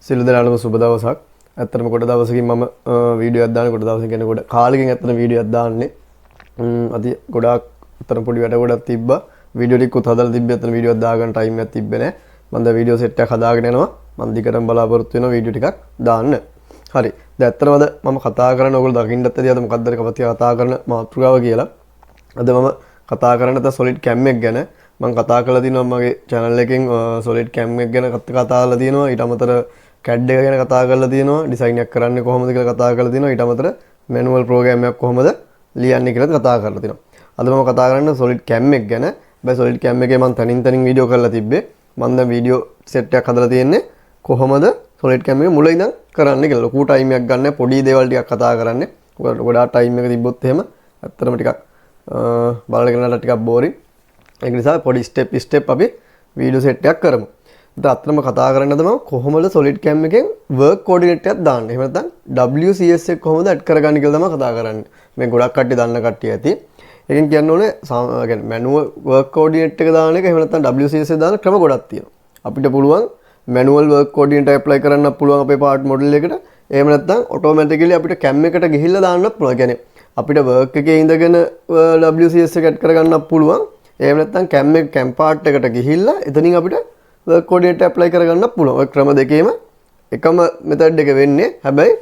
සියලු දෙනාටම සුබ දවසක්. ඇත්තටම කොට දවසකින් මම වීඩියෝ එකක් දාන කොට දවසකින් කියන්නේ කොට කාලෙකින් ඇත්තටම වීඩියෝ එකක් දාන්නේ. අද ගොඩාක් අතන පොඩි වැඩ ගොඩක් තිබ්බා. වීඩියෝ ටිකත් හදලා තිබ්බේ ඇත්තටම වීඩියෝ එකක් දාගන්න ටයිම් එකක් තිබ්බේ නැහැ. මම දැන් වීඩියෝ සෙට් එකක් හදාගෙන යනවා. මම දිගටම බලාපොරොත්තු වෙනවා වීඩියෝ ටිකක් දාන්න. හරි. දැන් ඇත්තටම අද මම කතා කරන්න ඕගොල්ලෝ දකින්නත් ඇති අද මොකක්ද කතා කරන මාතෘකාව කියලා. අද මම කතා කරන්න ත solid cam එක ගැන මම කතා කරලා තිනවා මගේ channel එකෙන් solid cam එක ගැන කතා කරලා තිනවා. ඊට අමතර CAD එක ගැන කතා කරලා තිනවා. ඩිසයින් එක කරන්නේ කොහොමද කියලා කතා කරලා තිනවා. ඊට අමතර manual program එකක් කොහොමද ලියන්නේ කියලා කතා කරලා තිනවා. අද මම කතා කරන්නේ solid cam එක ගැන. හැබැයි solid cam එකේ මම තනින් වීඩියෝ කරලා තිබ්බේ. මම දැන් වීඩියෝ සෙට් එකක් හදලා තියෙන්නේ කොහොමද solid cam එක මුල ඉඳන් කරන්න කියලා. ලොකු ටයිම් එකක් ගන්න පොඩි දේවල් ටිකක් කතා කරන්නේ. ගොඩාක් ටයිම් එක තිබ්බොත් එහෙම ඇත්තටම ටිකක් බලගෙන යනට ටිකක් බෝරින්. ඒක නිසා පොඩි ස්ටෙප් අපි වීඩියෝ සෙට් එකක් කරමු. දැන් අත්‍තරම කතා කරන්නද මම කොහොමද solid cam එකෙන් work coordinate එකක් දාන්නේ. එහෙම නැත්නම් WCS එක කොහොමද ඇඩ් කරගන්නේ කියලා තමයි කතා කරන්නේ. මේ ගොඩක් කට්ටිය දන්න කට්ටිය ඇති. ඒකෙන් කියන්න ඕනේ يعني manual work coordinate එක දාන එක එහෙම නැත්නම් WCS එක දාන ක්‍රම ගොඩක් තියෙනවා. අපිට පුළුවන් manual work coordinate apply කරන්න පුළුවන් අපේ part model එකට. එහෙම නැත්නම් automatically අපිට cam එකට ගිහිල්ලා දාන්නත් පුළුවන්. يعني අපිට work එකේ ඉඳගෙන WCS එක ඇඩ් කරගන්නත් පුළුවන්. එහෙම නැත්නම් cam part එකට ගිහිල්ලා එතනින් අපිට work coordinate apply කරගන්න පුළුවන්. ඔය ක්‍රම දෙකේම එකම method එක වෙන්නේ. හැබැයි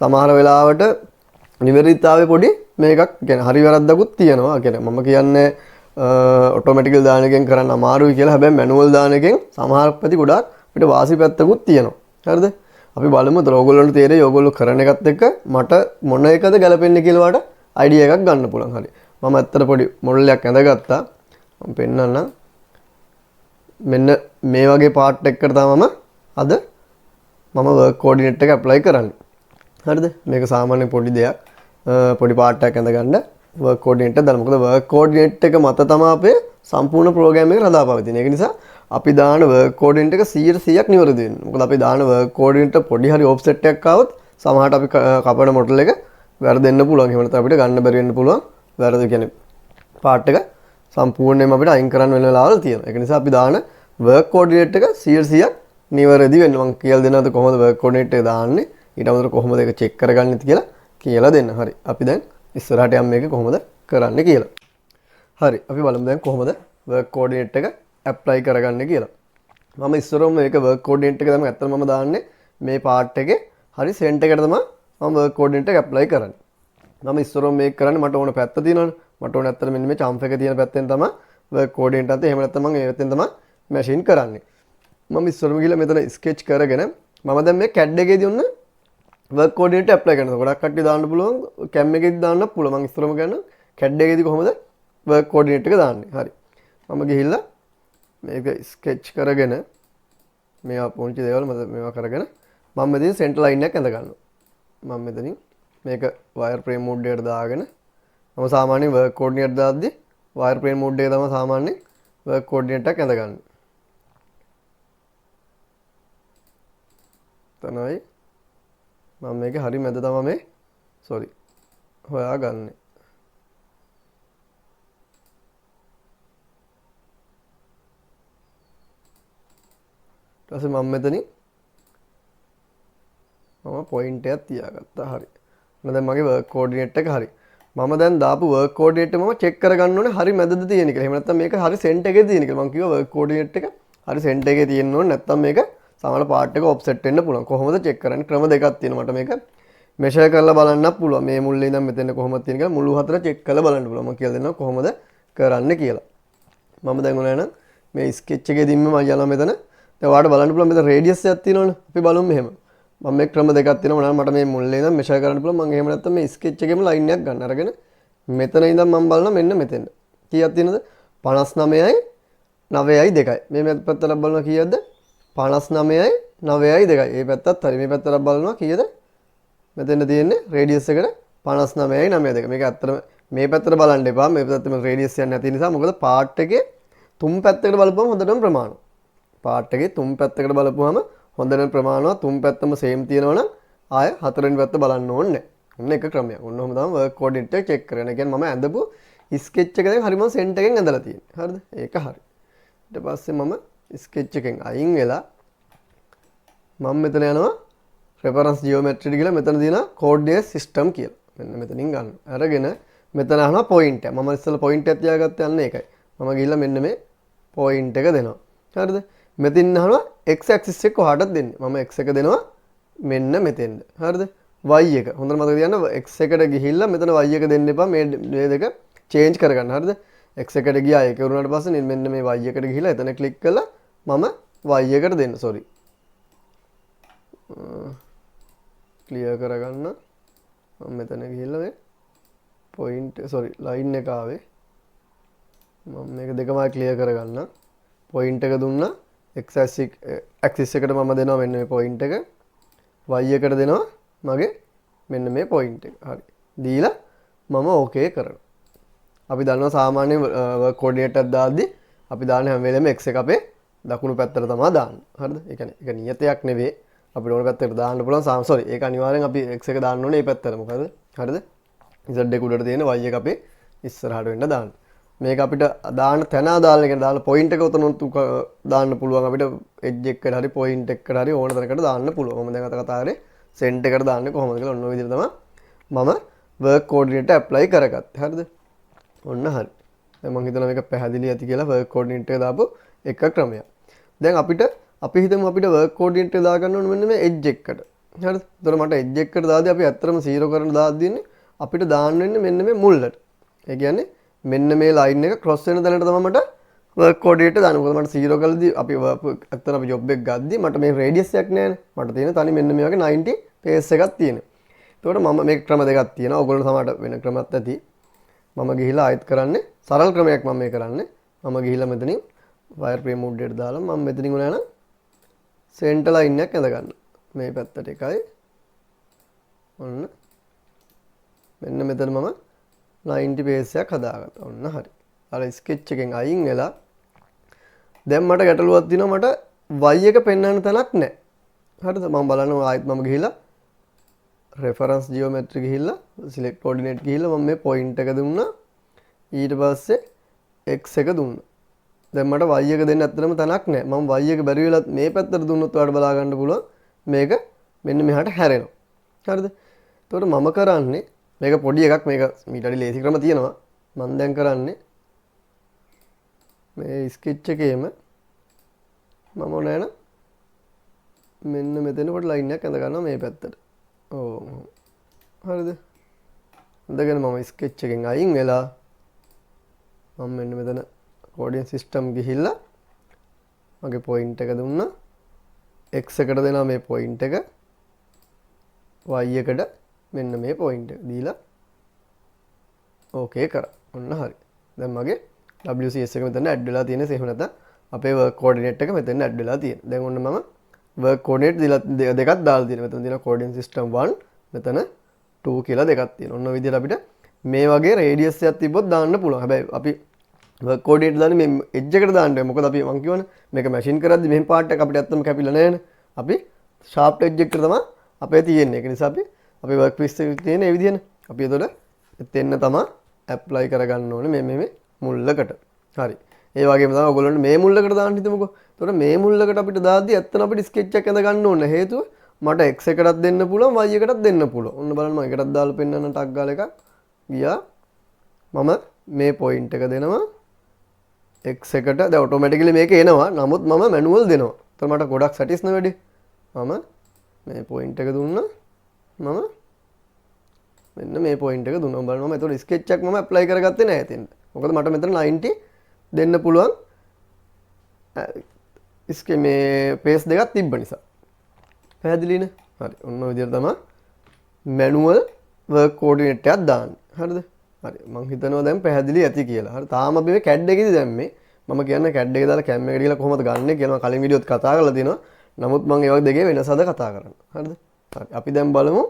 සමහර වෙලාවට නිවැරදිතාවයේ පොඩි මේකක් කියන්නේ හරි වැරද්දකුත් තියෙනවා. කියන්නේ මම කියන්නේ automatically දාන එකෙන් කරන්න අමාරුයි කියලා. හැබැයි manual දාන එකෙන් සමහර පැති ගොඩාක් අපිට වාසි පැත්තකුත් තියෙනවා. හරිද? අපි බලමු ඔයගොල්ලන්ට තේරෙයි ඔයගොල්ලෝ කරන එකත් එක්ක මට මොන එකද ගැලපෙන්නේ කියලා වට අයිඩියා එකක් ගන්න පුළුවන්. හරි. මම ඇත්තට පොඩි මොඩල් එකක් ඇඳගත්තා. මම පෙන්නන්නම්. මෙන්න මේ වගේ පාර්ට් එකකට තමයි අද මම work coordinate එක apply කරන්නේ. හරිද? මේක සාමාන්‍ය පොඩි දෙයක්. පොඩි පාර්ට් එකක් ඇඳගන්න work coordinate එක දාන්න. මොකද work coordinate එක මත තමයි අපේ සම්පූර්ණ ප්‍රෝග්‍රෑම් එක හදාපවතින. ඒක නිසා අපි දාන work coordinate එක 100%ක් නිවැරදි වෙන්න. මොකද අපි දාන work coordinate පොඩි හරි offset එකක් ආවොත් සමහරට අපි කපන මොඩල් එක වැරදෙන්න පුළුවන්. එහෙම නැත්නම් අපිට ගන්න බැරි වෙන්න පුළුවන්. වැරදි කියන්නේ පාර්ට් එක සම්පූර්ණයෙන්ම අපිට අයින් කරන්න වෙන වෙලාවල් තියෙනවා. ඒක නිසා අපි දාන work coordinate එක 100%ක් නිවැරදි වෙන්න. මම කියලා දෙනවද කොහොමද work coordinate එක දාන්නේ? ඊට අමතරව කොහොමද ඒක check කරගන්නෙත් කියලා දෙන්න. හරි. අපි දැන් ඉස්සරහට යමු මේක කොහොමද කරන්නේ කියලා. හරි. අපි බලමු දැන් කොහොමද work coordinate එක apply කරගන්නේ කියලා. මම ඉස්සරම මේක work coordinate එක තමයි ඇත්තටම මම දාන්නේ මේ part එකේ හරි center එකට තමයි මම work coordinate එක apply කරන්නේ. මම ඉස්සරම මේක කරන්නේ මට ඕන පැත්ත තියෙනවනේ. මට ඕන ඇත්තට මෙන්න මේ chamfer එක තියෙන පැත්තෙන් තමයි work coordinate එකත් එහෙම නැත්නම් මම ඒ පැත්තෙන් තමයි machine කරන්නේ. මම ඉස්සරම ගිහලා මෙතන sketch කරගෙන මම දැන් මේ CAD එකේදී උන්න work coordinate apply කරනවා. ගොඩක් කට්ටිය දාන්න පුළුවන් cam එකේදී දාන්නත් පුළුවන්. මම ඉස්සරම ගන්න CAD එකේදී කොහොමද work coordinate එක දාන්නේ. හරි. මම ගිහිල්ලා මේක sketch කරගෙන මේවා පොන්චි දේවල් මේවා කරගෙන මම මෙතන center line එකක් ඇඳ ගන්නවා. මම මෙතනින් මේක wire frame mode එකට දාගෙන මම සාමාන්‍යයෙන් work coordinate දාද්දී wire frame mode එක තමයි සාමාන්‍යයෙන් work coordinate එකක් ඇඳ ගන්න. තමයි මම මේක හරි මැද තමයි මේ sorry හොයාගන්නේ. ඊට පස්සේ මම මෙතනින් මම පොයින්ට් එකක් තියාගත්තා. හරි. දැන් මගේ work coordinate එක හරි. මම දැන් දාපු work coordinate එක මම check කරගන්න ඕනේ හරි මැදද තියෙන කියලා. එහෙම නැත්නම් මේක හරි center එකේ තියෙන කියලා. මම කිව්වා work coordinate එක හරි center එකේ තියෙන්න ඕනේ. නැත්නම් මේක සමහර part එක offset වෙන්න පුළුවන්. කොහොමද check කරන්නේ? ක්‍රම දෙකක් තියෙනවා. මට මේක measure කරලා බලන්නත් පුළුවන්. මේ මුල්ලේ ඉඳන් මෙතන කොහොමද තියෙන කියලා මුළු හතර check කරලා බලන්න පුළුවන්. මම කියලා දෙන්නම් කොහොමද කරන්න කියලා. මම දැන් ඔයාලා නම් මේ sketch එකේදීම මම යනවා මෙතන. දැන් ඔයාලට බලන්න පුළුවන් මෙතන radius එකක් තියෙනවනේ. අපි බලමු මෙහෙම. මම මේ ක්‍රම දෙකක් තියෙනවා. මට මේ මුල්ලේ ඉඳන් measure කරන්න පුළුවන්. මම එහෙම නැත්නම් මේ sketch එකේම line එකක් ගන්න අරගෙන මෙතන ඉඳන් මම බලනවා මෙන්න මෙතෙන්. කීයක් තියෙනවද? 59යි 9යි 2යි. මේ පැත්තට බලනවා කීයක්ද? 59යි 9යි 2යි. මේ පැත්තත් හරි. මේ පැත්තට බලනවා කීයද? මෙතන තියෙන්නේ රේඩියස් එකට 59යි 9යි 2. මේක ඇත්තටම මේ පැත්තට බලන්න එපා. මේ පැත්තට රේඩියස් එකක් නැති නිසා මොකද පාර්ට් එකේ තුන් පැත්තකට බලපුවම හොඳටම ප්‍රමාණවත්. පාර්ට් එකේ තුන් පැත්තකට බලපුවම හොඳටම ප්‍රමාණවත්. තුන් පැත්තම සේම් තියෙනවනම් ආය හතරවෙනි පැත්ත බලන්න ඕනේ නැහැ. ඔන්න එක ක්‍රමයක්. ඔන්න ඔහම තමයි work coordinate එක check කරගෙන. කියන්නේ මම ඇඳපු sketch එක දැන් හරිම center එකෙන් ඇඳලා තියෙන්නේ. හරිද? ඒක හරි. ඊට පස්සේ මම sketch එකෙන් අයින් වෙලා මම මෙතන යනවා reference geometry කියලා මෙතන තියෙනවා coordinate system කියලා. මෙන්න මෙතනින් ගන්න. අරගෙන මෙතන අහනවා point එක. මම ඉස්සෙල්ලා point එක තියාගත්තේ අන්න ඒකයි. මම ගිහිල්ලා මෙන්න මේ point එක දෙනවා. හරිද? මෙතින් අහනවා x axis එක කොහාටද දෙන්නේ? මම x එක දෙනවා මෙන්න මෙතෙන්ද. හරිද? y එක. හොඳට මතක තියාගන්න x එකට ගිහිල්ලා මෙතන y එක දෙන්න එපා. මේ දෙක change කරගන්න. හරිද? x එකට ගියා ඒක වුණාට පස්සේ මෙන්න මේ y එකට ගිහිල්ලා එතන click කරලා මම y එකට දෙන්න. sorry. clear කරගන්න. මම මෙතන ගිහිල්ලා මේ point sorry line එක ආවේ. මම මේක දෙකම clear කරගන්න. point එක දුන්නා x axis එකට මම දෙනවා මෙන්න මේ point එක. y එකට දෙනවා මගේ මෙන්න මේ point එක. හරි. දීලා මම okay කරනවා. අපි දන්නවා සාමාන්‍ය work coordinate එකක් දාද්දි අපි දාන හැම වෙලේම x එක අපේ දකුණු පැත්තට තමයි දාන්නේ. හරිද? ඒ කියන්නේ ඒක නියතයක් නෙවෙයි. අපිට ඕන පැත්තකට දාන්න පුළුවන්. sorry ඒක අනිවාර්යෙන් අපි x එක දාන්න ඕනේ මේ පැත්තට. මොකද? හරිද? z එක උඩට තියෙන y එක අපේ ඉස්සරහට වෙන්න දාන්න. මේක අපිට දාන්න තැන ආදාලා කියන දාලා point එක උතන දාන්න පුළුවන්. අපිට edge එකකට හරි point එකකට හරි ඕන තැනකට දාන්න පුළුවන්. මම දැන් අත කතා කරේ center එකට දාන්නේ කොහොමද කියලා ඔන්න ඔය විදිහට තමයි මම work coordinate apply කරගත්තේ. හරිද? ඔන්න හරි. දැන් මම හිතනවා මේක පැහැදිලි ඇති කියලා work coordinate එක දාපු එක ක්‍රමයක්. දැන් අපි හිතමු අපිට work coordinate එක දාගන්න ඕනේ මෙන්න මේ edge එකකට. හරිද? එතකොට මට edge එකකට දාද්දී අපි ඇත්තටම 0 කරන දාද්දී අපිට දාන්න වෙන්නේ මෙන්න මේ මුල්ලට. ඒ කියන්නේ මෙන්න මේ line එක cross වෙන තැනට තමයි මට work coordinate දාන්න. මොකද මට 0 කළදී අපි ඇත්තටම අපි job එක ගද්දී මට මේ radius එකක් නැහැ නේ. මට තියෙන තනි මෙන්න මේ වගේ 90 pace එකක් තියෙනවා. එතකොට මම මේක ක්‍රම දෙකක් තියෙනවා. ඔයගොල්ලෝ සමහරට වෙන ක්‍රමත් ඇති. මම ගිහිලා ආයෙත් කරන්නේ සරල ක්‍රමයක් මම මේ කරන්නේ. මම ගිහිලා මෙතනින් wire frame wood එකට දාලා මම මෙතනින් උනා යන center line එකක් ඇඳ ගන්න. මේ පැත්තට එකයි. ඔන්න. මෙන්න මෙතන මම 90 pace එකක් හදාගත්තා. ඔන්න හරි. අර sketch එකෙන් අයින් වෙලා දැන් මට ගැටලුවක් තියෙනවා මට y එක පෙන්වන්න තැනක් නැහැ. හරිද? මම බලනවා ආයෙත් මම ගිහිලා reference geometry ගිහිල්ලා select coordinate ගිහිල්ලා මම මේ point එක දුන්නා. ඊට පස්සේ x එක දුන්නා. දැන් මට y එක දෙන්න ඇත්තටම තැනක් නැහැ. මම y එක බැරි වෙලත් මේ පැත්තට දුන්නොත් ඔයාලට බලා ගන්න පුළුවන් මේක මෙන්න මෙහාට හැරෙනවා. හරිද? එතකොට මම කරන්නේ මේක පොඩි එකක් මේක මීට වඩා ලේසි ක්‍රම තියෙනවා. මම දැන් කරන්නේ මේ sketch එකේම මම ඕන මෙන්න මෙතන කොට line එකක් ඇඳ ගන්නවා මේ පැත්තට. ඕ හරිද? ඉඳගෙන මම sketch එකෙන් අයින් වෙලා මම මෙන්න මෙතන coordinate system ගිහිල්ලා මගේ point එක දුන්නා. x එකට දෙනවා මේ point එක. y එකට මෙන්න මේ point එක දීලා okay කරා. ඔන්න හරි. දැන් මගේ WCS එක මෙතන add වෙලා තියෙන සේම නැත්නම් අපේ work coordinate එක මෙතන add වෙලා තියෙනවා. දැන් ඔන්න මම work coordinate දෙකක් දාලා තියෙනවා. මෙතන තියෙනවා coordinate system 1 මෙතන 2 කියලා දෙකක් තියෙනවා. ඔන්න ඔය විදිහට අපිට මේ වගේ radius එකක් තිබ්බොත් දාන්න පුළුවන්. හැබැයි අපි work coordinate දාන්නේ මේ edge එකට දාන්න. මොකද අපි මං කියවනේ මේක machine කරද්දි මෙහෙම part එක අපිට ඇත්තම කැපිලා නැහැ නේ. අපි sharp edge එකට තමයි අපේ තියෙන්නේ. ඒක නිසා අපි අපේ work piece එකේ තියෙන මේ විදිහනේ. අපි එතකොට එතෙන්න තමයි apply කරගන්න ඕනේ මේ මුල්ලකට. හරි. ඒ වගේම තමයි ඔයගොල්ලන්ට මේ මුල්ලකට දාන්න හිතමුකෝ. එතකොට මේ මුල්ලකට අපිට දාද්දි ඇත්තට අපිට sketch එකක් ඇඳ ගන්න ඕනේ. හේතුව මට x එකටත් දෙන්න පුළුවන් y එකටත් දෙන්න පුළුවන්. ඔන්න බලන්න මම එකටත් දාලා පෙන්නන්න ටක් ගාලා එකක් ගියා. මම මේ point එක දෙනවා x එකට. දැන් automatically මේක එනවා. නමුත් මම manual දෙනවා. එතකොට මට ගොඩක් සැටිස්න වැඩි. මම මේ point එක දුන්නා. මම මෙන්න මේ point එක දුන්නා. බලන්න මම එතකොට sketch එකක් මම apply කරගත්තේ නැහැ එතෙන්ට. මොකද මට මෙතන 90 දෙන්න පුළුවන් මේ pace දෙකක් තිබ්බ නිසා. පැහැදිලිනේ? හරි. ඔන්න ඔය විදිහට තමයි manual work coordinate එකක් දාන්නේ. හරිද? හරි. මම හිතනවා දැන් පැහැදිලි ඇති කියලා. හරි. තාම අපි මේ CAD එකේදී දැම්මේ. මම කියන්නේ CAD එකේ දාලා cam එකට ගිහලා කොහොමද ගන්නෙ කියලා මම කලින් වීඩියෝත් කතා කරලා තියෙනවා. නමුත් මම ඒ වගේ දෙකේ වෙනසද කතා කරන්නේ. හරිද? හරි. අපි දැන් බලමු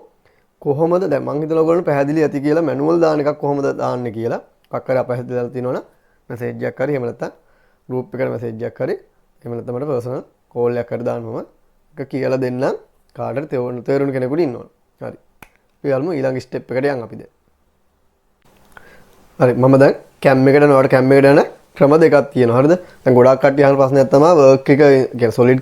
කොහොමද දැන් මම හිතනවා ඔයගොල්ලෝ පැහැදිලි ඇති කියලා manual දාන එකක් කොහොමද දාන්නේ කියලා. එකක් හරි අපහැදිලි දාලා තියෙනවනම් message එකක් හරි එහෙම නැත්නම් group එකට message එකක් හරි එහෙම නැත්නම් මට personal call එකක් හරි දාන්න මම එක කියලා දෙන්නම් කාටද තේරුණු කෙනෙකුට ඉන්නවනේ. හරි. අපි යල්මු ඊළඟ step එකට යන් අපි දැන්. හරි මම දැන් cam එකට යනවාට cam එකට යන ක්‍රම දෙකක් තියෙනවා. හරිද? දැන් ගොඩාක් කට්ටිය අහන ප්‍රශ්නයක් තමයි work එක කියන්නේ solid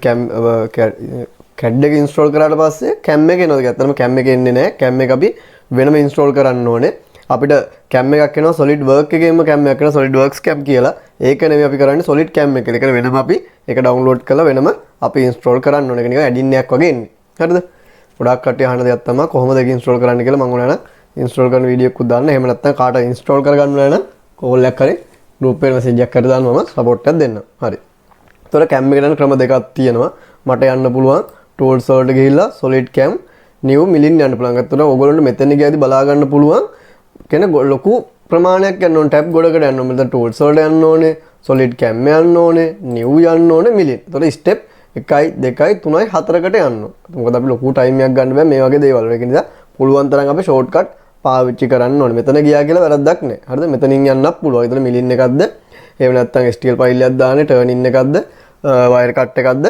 CAD එක ඉන්ස්ටෝල් කරාට පස්සේ cam එක එනවා. ඒක ඇත්තටම cam එක එන්නේ නැහැ. cam එක අපි වෙනම ඉන්ස්ටෝල් කරන්න ඕනේ. අපිට cam එකක් එනවා solid work එකේම cam එකක් එනවා solid works cam කියලා. ඒක නෙමෙයි අපි කරන්නේ solid cam එක. ඒක වෙනම අපි ඒක download කරලා වෙනම අපි ඉන්ස්ටෝල් කරන්න ඕනේ. ඒක නිකන් add-in එකක් වගේ එන්නේ. හරිද? ගොඩාක් කට්ටිය අහන දෙයක් තමයි කොහොමද ඒක ඉන්ස්ටෝල් කරන්න කියලා. මම උනා නම් ඉන්ස්ටෝල් කරන වීඩියෝ එකක් දාන්න. එහෙම නැත්නම් කාට ඉන්ස්ටෝල් කරගන්න ඕන නම් කෝල් එකක් කරේ group එකට message එකක් කරලා දාන්න මම support එකක් දෙන්නම්. හරි. ඒතකොට cam එක ගන්න ක්‍රම දෙකක් තියෙනවා. මට යන්න පුළුවන් tools වලට ගිහිල්ලා solid cam new milling යන්න පුළුවන්. ඒතකොට ඔයගොල්ලන්ට මෙතන ගියාදී බලා ගන්න පුළුවන් කෙනෙක් ලොකු ප්‍රමාණයක් යන්න ඕනේ. tab ගොඩකට යන්න ඕනේ. මෙතන tools වලට යන්න ඕනේ. solid cam යන්න ඕනේ. new යන්න ඕනේ. milling. ඒතකොට step 1 2 3 4කට යන්න ඕනේ. මොකද අපි ලොකු time එකක් ගන්න බෑ මේ වගේ දේවල්. ඒක නිසා පුළුවන් තරම් අපි shortcut පාවිච්චි කරන්න ඕනේ. මෙතන ගියා කියලා වැරද්දක් නෑ. හරිද? මෙතනින් යන්නත් පුළුවන්. ඒතන milling එකක්ද? එහෙම නැත්නම් STL file එකක් දාන්නේ turn in එකක්ද? wire cut එකක්ද?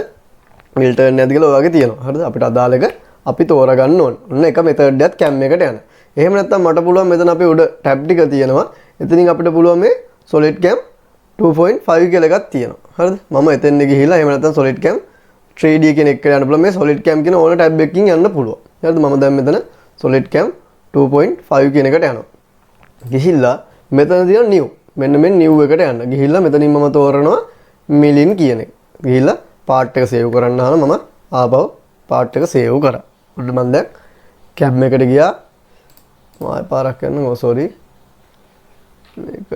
mill turn නැද්ද කියලා ඔය වගේ තියෙනවා. හරිද? අපිට අදාළ එක අපි තෝරගන්න ඕනේ. ඔන්න එක method එකක් cam එකට යන. එහෙම නැත්නම් මට පුළුවන් මෙතන අපේ උඩ tab ටික තියෙනවා. එතනින් අපිට පුළුවන් මේ solid cam 2.5 කියලා එකක් තියෙනවා. හරිද? මම එතෙන්ද ගිහිල්ලා එහෙම නැත්නම් solid cam 3D කියන එකට යන්න පුළුවන්. මේ solid cam කියන ඕන tab එකකින් යන්න පුළුවන්. හරිද? මම දැන් මෙතන solid cam 2.5 කියන එකට යනවා. ගිහිල්ලා මෙතන තියෙන new. මෙන්න මේ new එකට යන්න. ගිහිල්ලා මෙතනින් මම තෝරනවා milling කියන එක. ගිහිල්ලා part එක save කරන්න ආන මම ආපහු part එක save කරා. උඩ මම දැන් cam එකට ගියා. ආයෙ පාරක් යන්න. ඕ sorry. මේක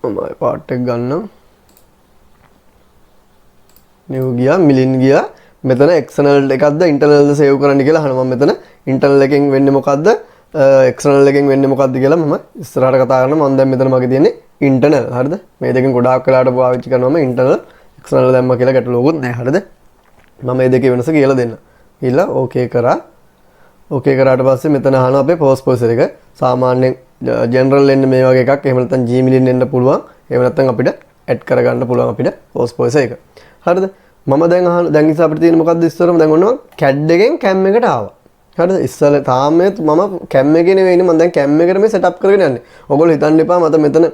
මම part එක ගන්නම්. new ගියා milling ගියා. මෙතන external එකක්ද internal ද save කරන්න කියලා අහනවා. මම මෙතන internal එකෙන් වෙන්නේ මොකද්ද external එකෙන් වෙන්නේ මොකද්ද කියලා මම ඉස්සරහට කතා කරනවා. මම දැන් මෙතන මගේ තියෙන්නේ internal. හරිද? මේ දෙකෙන් ගොඩාක් වෙලාවට පාවිච්චි කරනවා මම internal external දැම්ම කියලා ගැටලුවකුත් නැහැ. හරිද? මම මේ දෙකේ වෙනස කියලා දෙන්න. ඊළඟ okay කරා. okay කරාට පස්සේ මෙතන අහනවා අපේ post processor එක. සාමාන්‍යයෙන් general එන්නේ මේ වගේ එකක්. එහෙම නැත්නම් Gmilin එන්න පුළුවන්. එහෙම නැත්නම් අපිට add කරගන්න පුළුවන් අපිට post processor එක. හරිද? මම දැන් ඉතින් අපිට තියෙන මොකද්ද ඉස්සරම දැන් ඔන්න CAD එකෙන් cam එකට ආවා. හරිද? ඉස්සල තාම මම cam එකේ නෙවෙයිනේ මම දැන් cam එකට මේ setup කරගෙන යන්නේ. ඔයගොල්ලෝ හිතන්න එපා මට මෙතන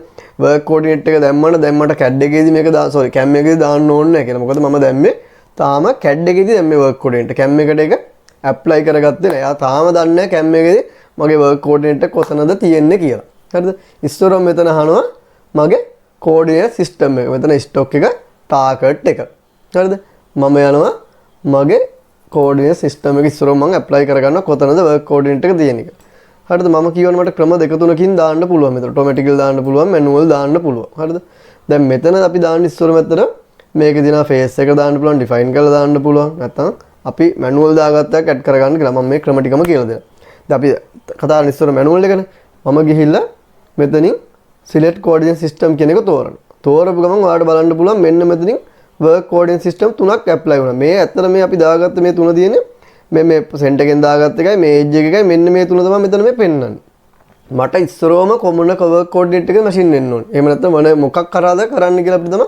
work coordinate එක දැම්මම දැන් මට CAD එකේදී මේක cam එකේදී දාන්න ඕනේ නැහැ කියලා. මොකද මම දැම්මේ තාම CAD එකේදී දැම්මේ work coordinate. cam එකට ඒක apply කරගත්තේ නැහැ. එයා තාම දන්නේ නැහැ cam එකේදී මගේ work coordinate එක කොතනද තියෙන්නේ කියලා. හරිද? ඉස්සරම මෙතන අහනවා මගේ coordinate system එක. මෙතන stock එක target එක. හරිද? මම යනවා මගේ coordinate system එක ඉස්සරව මම apply කරගන්න කොතනද work coordinate එක තියෙන එක. හරිද? මම කියවන මට ක්‍රම දෙක තුනකින් දාන්න පුළුවන්. මෙතන automatically දාන්න පුළුවන්, manual දාන්න පුළුවන්. හරිද? දැන් මෙතන අපි දාන්න ඉස්සර මෙතන මේකේ දිනා face එක දාන්න පුළුවන්, define කරලා දාන්න පුළුවන්. නැත්නම් අපි manual දාගත්තා add කරගන්න කියලා මම මේ ක්‍රම ටිකම කියලා දෙනවා. දැන් අපි කතා කරන ඉස්සර manual එකනේ. මම ගිහිල්ලා මෙතනින් select coordinate system කියන එක තෝරනවා. තෝරපු ගමන් ඔයාලට බලන්න පුළුවන් මෙන්න මෙතනින් work coordinate system තුනක් apply වුණා. මේ ඇත්තට මේ අපි දාගත්ත මේ තුන තියෙන්නේ මේ center එකෙන් දාගත්ත එකයි මේ edge එකයි මෙන්න මේ තුන තමයි මෙතන මේ පෙන්වන්නේ. මට ඉස්සරවම common work coordinate එක machine වෙන්න ඕනේ. එහෙම නැත්නම් මම මොකක් කරාද කරන්න කියලා අපිට තමයි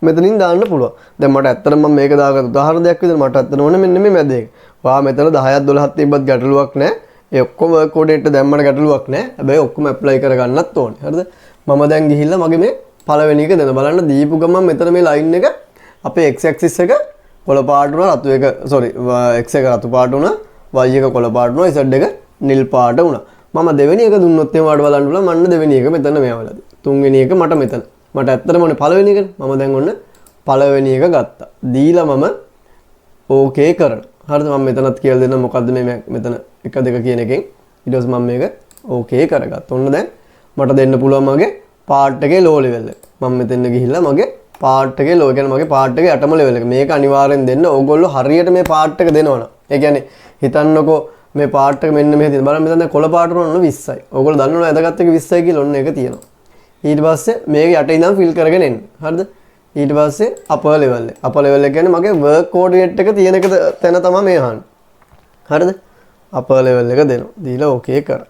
මෙතනින් දාන්න පුළුවන්. දැන් මට ඇත්තට මම මේක දාගත්ත උදාහරණයක් විදිහට මට ඇත්තට ඕනේ මෙන්න මේ මැද එක. වා මෙතන 10ක් 12ක් තිබ්බත් ගැටලුවක් නැහැ. ඒ ඔක්කොම work coordinate දැම්මම ගැටලුවක් නැහැ. හැබැයි ඔක්කොම apply කරගන්නත් ඕනේ. හරිද? මම දැන් ගිහිල්ලා මගේ මේ පළවෙනි එක දෙන්න බලන්න දීපු ගමන් මෙතන මේ line එක අපේ x axis එක කොළ පාට වුණා රතු එක sorry x එක රතු පාට වුණා y එක කොළ පාට වුණා z එක නිල් පාට වුණා. මම දෙවෙනි එක දුන්නොත් එහෙම වඩ බලන්න පුළුවන් මන්න දෙවෙනි එක මෙතන මෙයාවලදී. තුන්වෙනි එක මට මෙතන. මට ඇත්තටම ඕනේ පළවෙනි එකනේ. මම දැන් ඔන්න පළවෙනි එක ගත්තා. දීලා මම okay කරනවා. හරිද? මම මෙතනත් කියලා දෙන්න මොකද්ද මේ මෙතන 1 2 කියන එකෙන් ඊට පස්සේ මම මේක okay කරගත්තා. ඔන්න දැන් මට දෙන්න පුළුවන් මගේ part එකේ low level එක. මම මෙතෙන් ගිහිල්ලා මගේ part එකේ low කියන්නේ මගේ part එකේ අටම level එක. මේක අනිවාර්යෙන් දෙන්න. ඕගොල්ලෝ හරියට මේ part එක දෙනවනම්. ඒ කියන්නේ හිතන්නකෝ මේ part එක මෙන්න මෙහෙ තියෙන. බලන්න මෙතන දැන් කොළ පාට වුණා 20යි. ඕගොල්ලෝ දන්නවනේ ඇදගත්ත එක 20යි කියලා ඔන්න ඒක තියෙනවා. ඊට පස්සේ මේක යට ඉඳන් fill කරගෙන එන්න. හරිද? ඊට පස්සේ upper level එක. upper level එක කියන්නේ මගේ work coordinate එක තියෙන එක තැන තමයි මේ අහන්නේ. හරිද? upper level එක දෙනවා. දීලා okay කරා.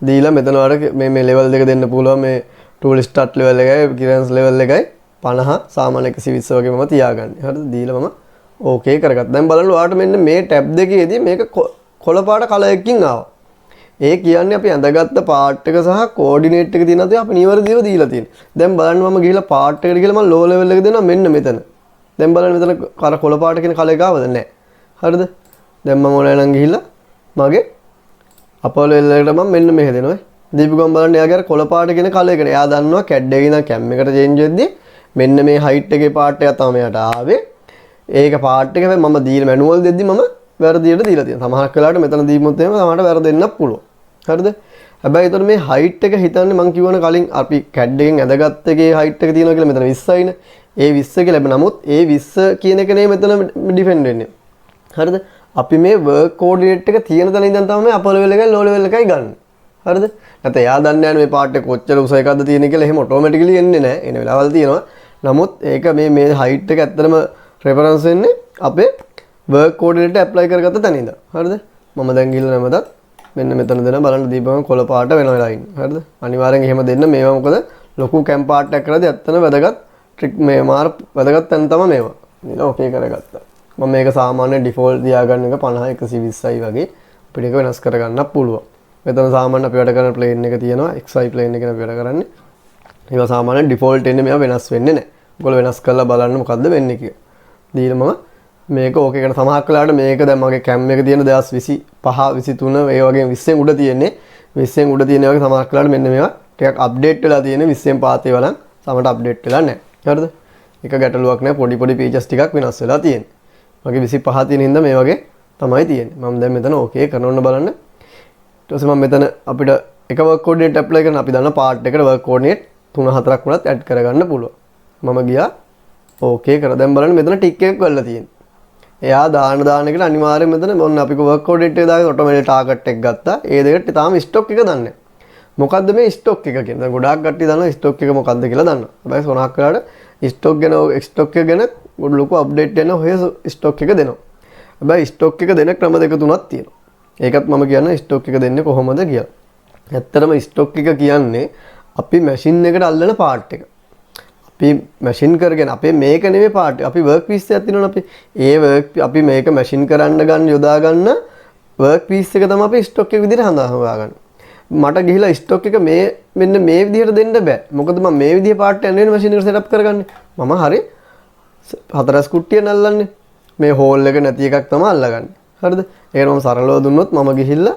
දීලා මෙතන වල මේ level දෙක දෙන්න පුළුවන් මේ tool start level එකයි clearance level එකයි 50 සාමාන්‍ය 120 වගේ මම තියාගන්නේ. හරිද? දීලා මම okay කරගත්තා. දැන් බලන්න ඔයාලට මෙන්න මේ tab දෙකේදී මේක කොළ පාට කලර් එකකින් ආවා. ඒ කියන්නේ අපි ඇඳගත්ත part එක සහ coordinate එක තියෙන දේ අපි නිවැරදිව දීලා තියෙනවා. දැන් බලන්න මම ගිහිල්ලා part එකට ගිහලා මම low level එක දෙනවා මෙන්න මෙතන. දැන් බලන්න මෙතන අර කොළ පාට කියන කලයක ආවද නැහැ. හරිද? දැන් මම ඕනෑ නම් ගිහිල්ලා මගේ අපෝලෝ එල්ලකට මම මෙන්න මෙහෙ දෙනවා. දීපුගම් බලන්න එයාගේ අර කොළ පාට කියන කලයකට. එයා දන්නවා CAD එකේ ඉඳන් cam එකට change වෙද්දී මෙන්න මේ height එකේ පාර්ට් එකක් තමයි මෙයාට ආවේ. ඒක පාර්ට් එක මම දීලා මැනුවල් දෙද්දි මම වැරදියට දීලා තියෙනවා. සමහරක් වෙලාවට මෙතන දීමුත් එහෙම සමහරට වැරදෙන්නත් පුළුවන්. හරිද? හැබැයි ඒතර මේ height එක හිතන්නේ මම කියවන කලින් අපි CAD එකෙන් ඇදගත්ත එකේ height එක තියෙනවා කියලා මෙතන 20යිනේ. ඒ 20 කියලා ලැබෙන නමුත් ඒ 20 කියන එක නේ මෙතන ඩිෆෙන්ඩ් වෙන්නේ. හරිද? අපි මේ work coordinate එක තියෙන තැන ඉඳන් තමයි upper level එකයි lower level එකයි ගන්න. හරිද? නැත්නම් එයා දන්නේ නැහැ මේ පාර්ට් එක කොච්චර උස එකක්ද තියෙන්නේ කියලා එහෙම ඔටෝමැටිකලි එන්නේ නැහැ. එන වෙලාවල් තියෙනවා. නමුත් ඒක මේ height එක ඇත්තටම reference වෙන්නේ අපේ work coordinate apply කරගත්ත තැන ඉඳන්. හරිද? මම දැන් ගිහලා නැමදත් මෙන්න මෙතන දෙන බලන්න දීපම කොළ පාට වෙන වෙලා ඉන්නේ. හරිද? අනිවාර්යෙන් එහෙම දෙන්න. මේවා මොකද ලොකු කැම් පාට් එකක් කරද්දී ඇත්තම වැදගත් ට්‍රික් මේ මාර වැදගත් තැන තමයි මේවා. නේද? ඕකේ කරගත්තා. මම මේක සාමාන්‍ය ඩිෆෝල්ට් තියාගන්න එක 50 120යි වගේ අපිට ඒක වෙනස් කරගන්නත් පුළුවන්. මෙතන සාමාන්‍ය අපි වැඩ කරන ප්ලේන් එක තියෙනවා. XY ප්ලේන් එකේ අපි වැඩ කරන්නේ. ඒවා සාමාන්‍ය ඩිෆෝල්ට් එන්නේ මේවා වෙනස් වෙන්නේ නැහැ. ඔයගොල්ලෝ වෙනස් කරලා බලන්න මොකද්ද වෙන්නේ කියලා. දීලා මම මේක ඕකේ කරන සමහරක් වෙලාවට මේක දැන් මගේ කැම් එක තියෙන 2025 23 ඒ වගේ 20න් උඩ තියෙන්නේ 20න් උඩ තියෙන වගේ සමහරක් වෙලාවට මෙන්න මේවා ටිකක් අප්ඩේට් වෙලා තියෙන්නේ 20න් පාතේ වලන් සමහරට අප්ඩේට් වෙලා නැහැ. හරිද? එක ගැටලුවක් නැහැ. පොඩි පීචස් ටිකක් වෙනස් වෙලා තියෙන්නේ. මගේ 25 තියෙන හින්දා මේ වගේ තමයි තියෙන්නේ. මම දැන් මෙතන ඕකේ කරනවන්න බලන්න. ඊට පස්සේ මම මෙතන අපිට එක work coordinate apply කරන අපි දන්න part එකට work coordinate 3-4ක් වුණත් add කරගන්න පුළුවන්. මම ගියා ඕකේ කර දැන් බලන්න මෙතන ටික් එකක් වෙලා තියෙන්නේ. එයා දාන එකට අනිවාර්යයෙන් මෙතන මොන්න අපි work coordinate එක දාගෙන ඔටෝමැටික් ටාගට් එක ගත්තා. ඒ දෙකට තාම ස්ටොක් එක දන්නේ නැහැ. මොකද්ද මේ ස්ටොක් එක කියන්නේ? දැන් ගොඩාක් කට්ටිය දන්නවා ස්ටොක් එක මොකද්ද කියලා දන්නවා. හැබැයි සොනහක් වෙලාවට ස්ටොක් එක ගැන ලොකු අප්ඩේට් දෙන ඔය ස්ටොක් එක දෙනවා. හැබැයි ස්ටොක් එක දෙන ක්‍රම දෙක තුනක් තියෙනවා. ඒකත් මම කියන්නේ ස්ටොක් එක දෙන්නේ කොහොමද කියලා. ඇත්තටම ස්ටොක් එක කියන්නේ අපි මැෂින් එකට අල්ලන පාර්ට් එක. අපි මැෂින් කරගෙන අපේ මේක නෙමෙයි පාර්ට් අපි වර්ක් පීස් එකක් තියෙනවනේ අපි ඒ වර්ක් අපි මේක මැෂින් කරන්න ගන්න යොදා ගන්න වර්ක් පීස් එක තමයි අපි ස්ටොක් එක විදිහට හදාගන්න. මට ගිහිලා ස්ටොක් එක මේ මෙන්න මේ විදිහට දෙන්න බෑ. මොකද මම මේ විදිහේ පාර්ට් එක නෙවෙයි මැෂින් එකට සෙටප් කරගන්නේ. මම හරි හතරස් කුට්ටිය නල්ලන්නේ. මේ හෝල් එක නැති එකක් තමයි අල්ලගන්නේ. හරිද? ඒකට මම සරලව දුන්නොත් මම ගිහිල්ලා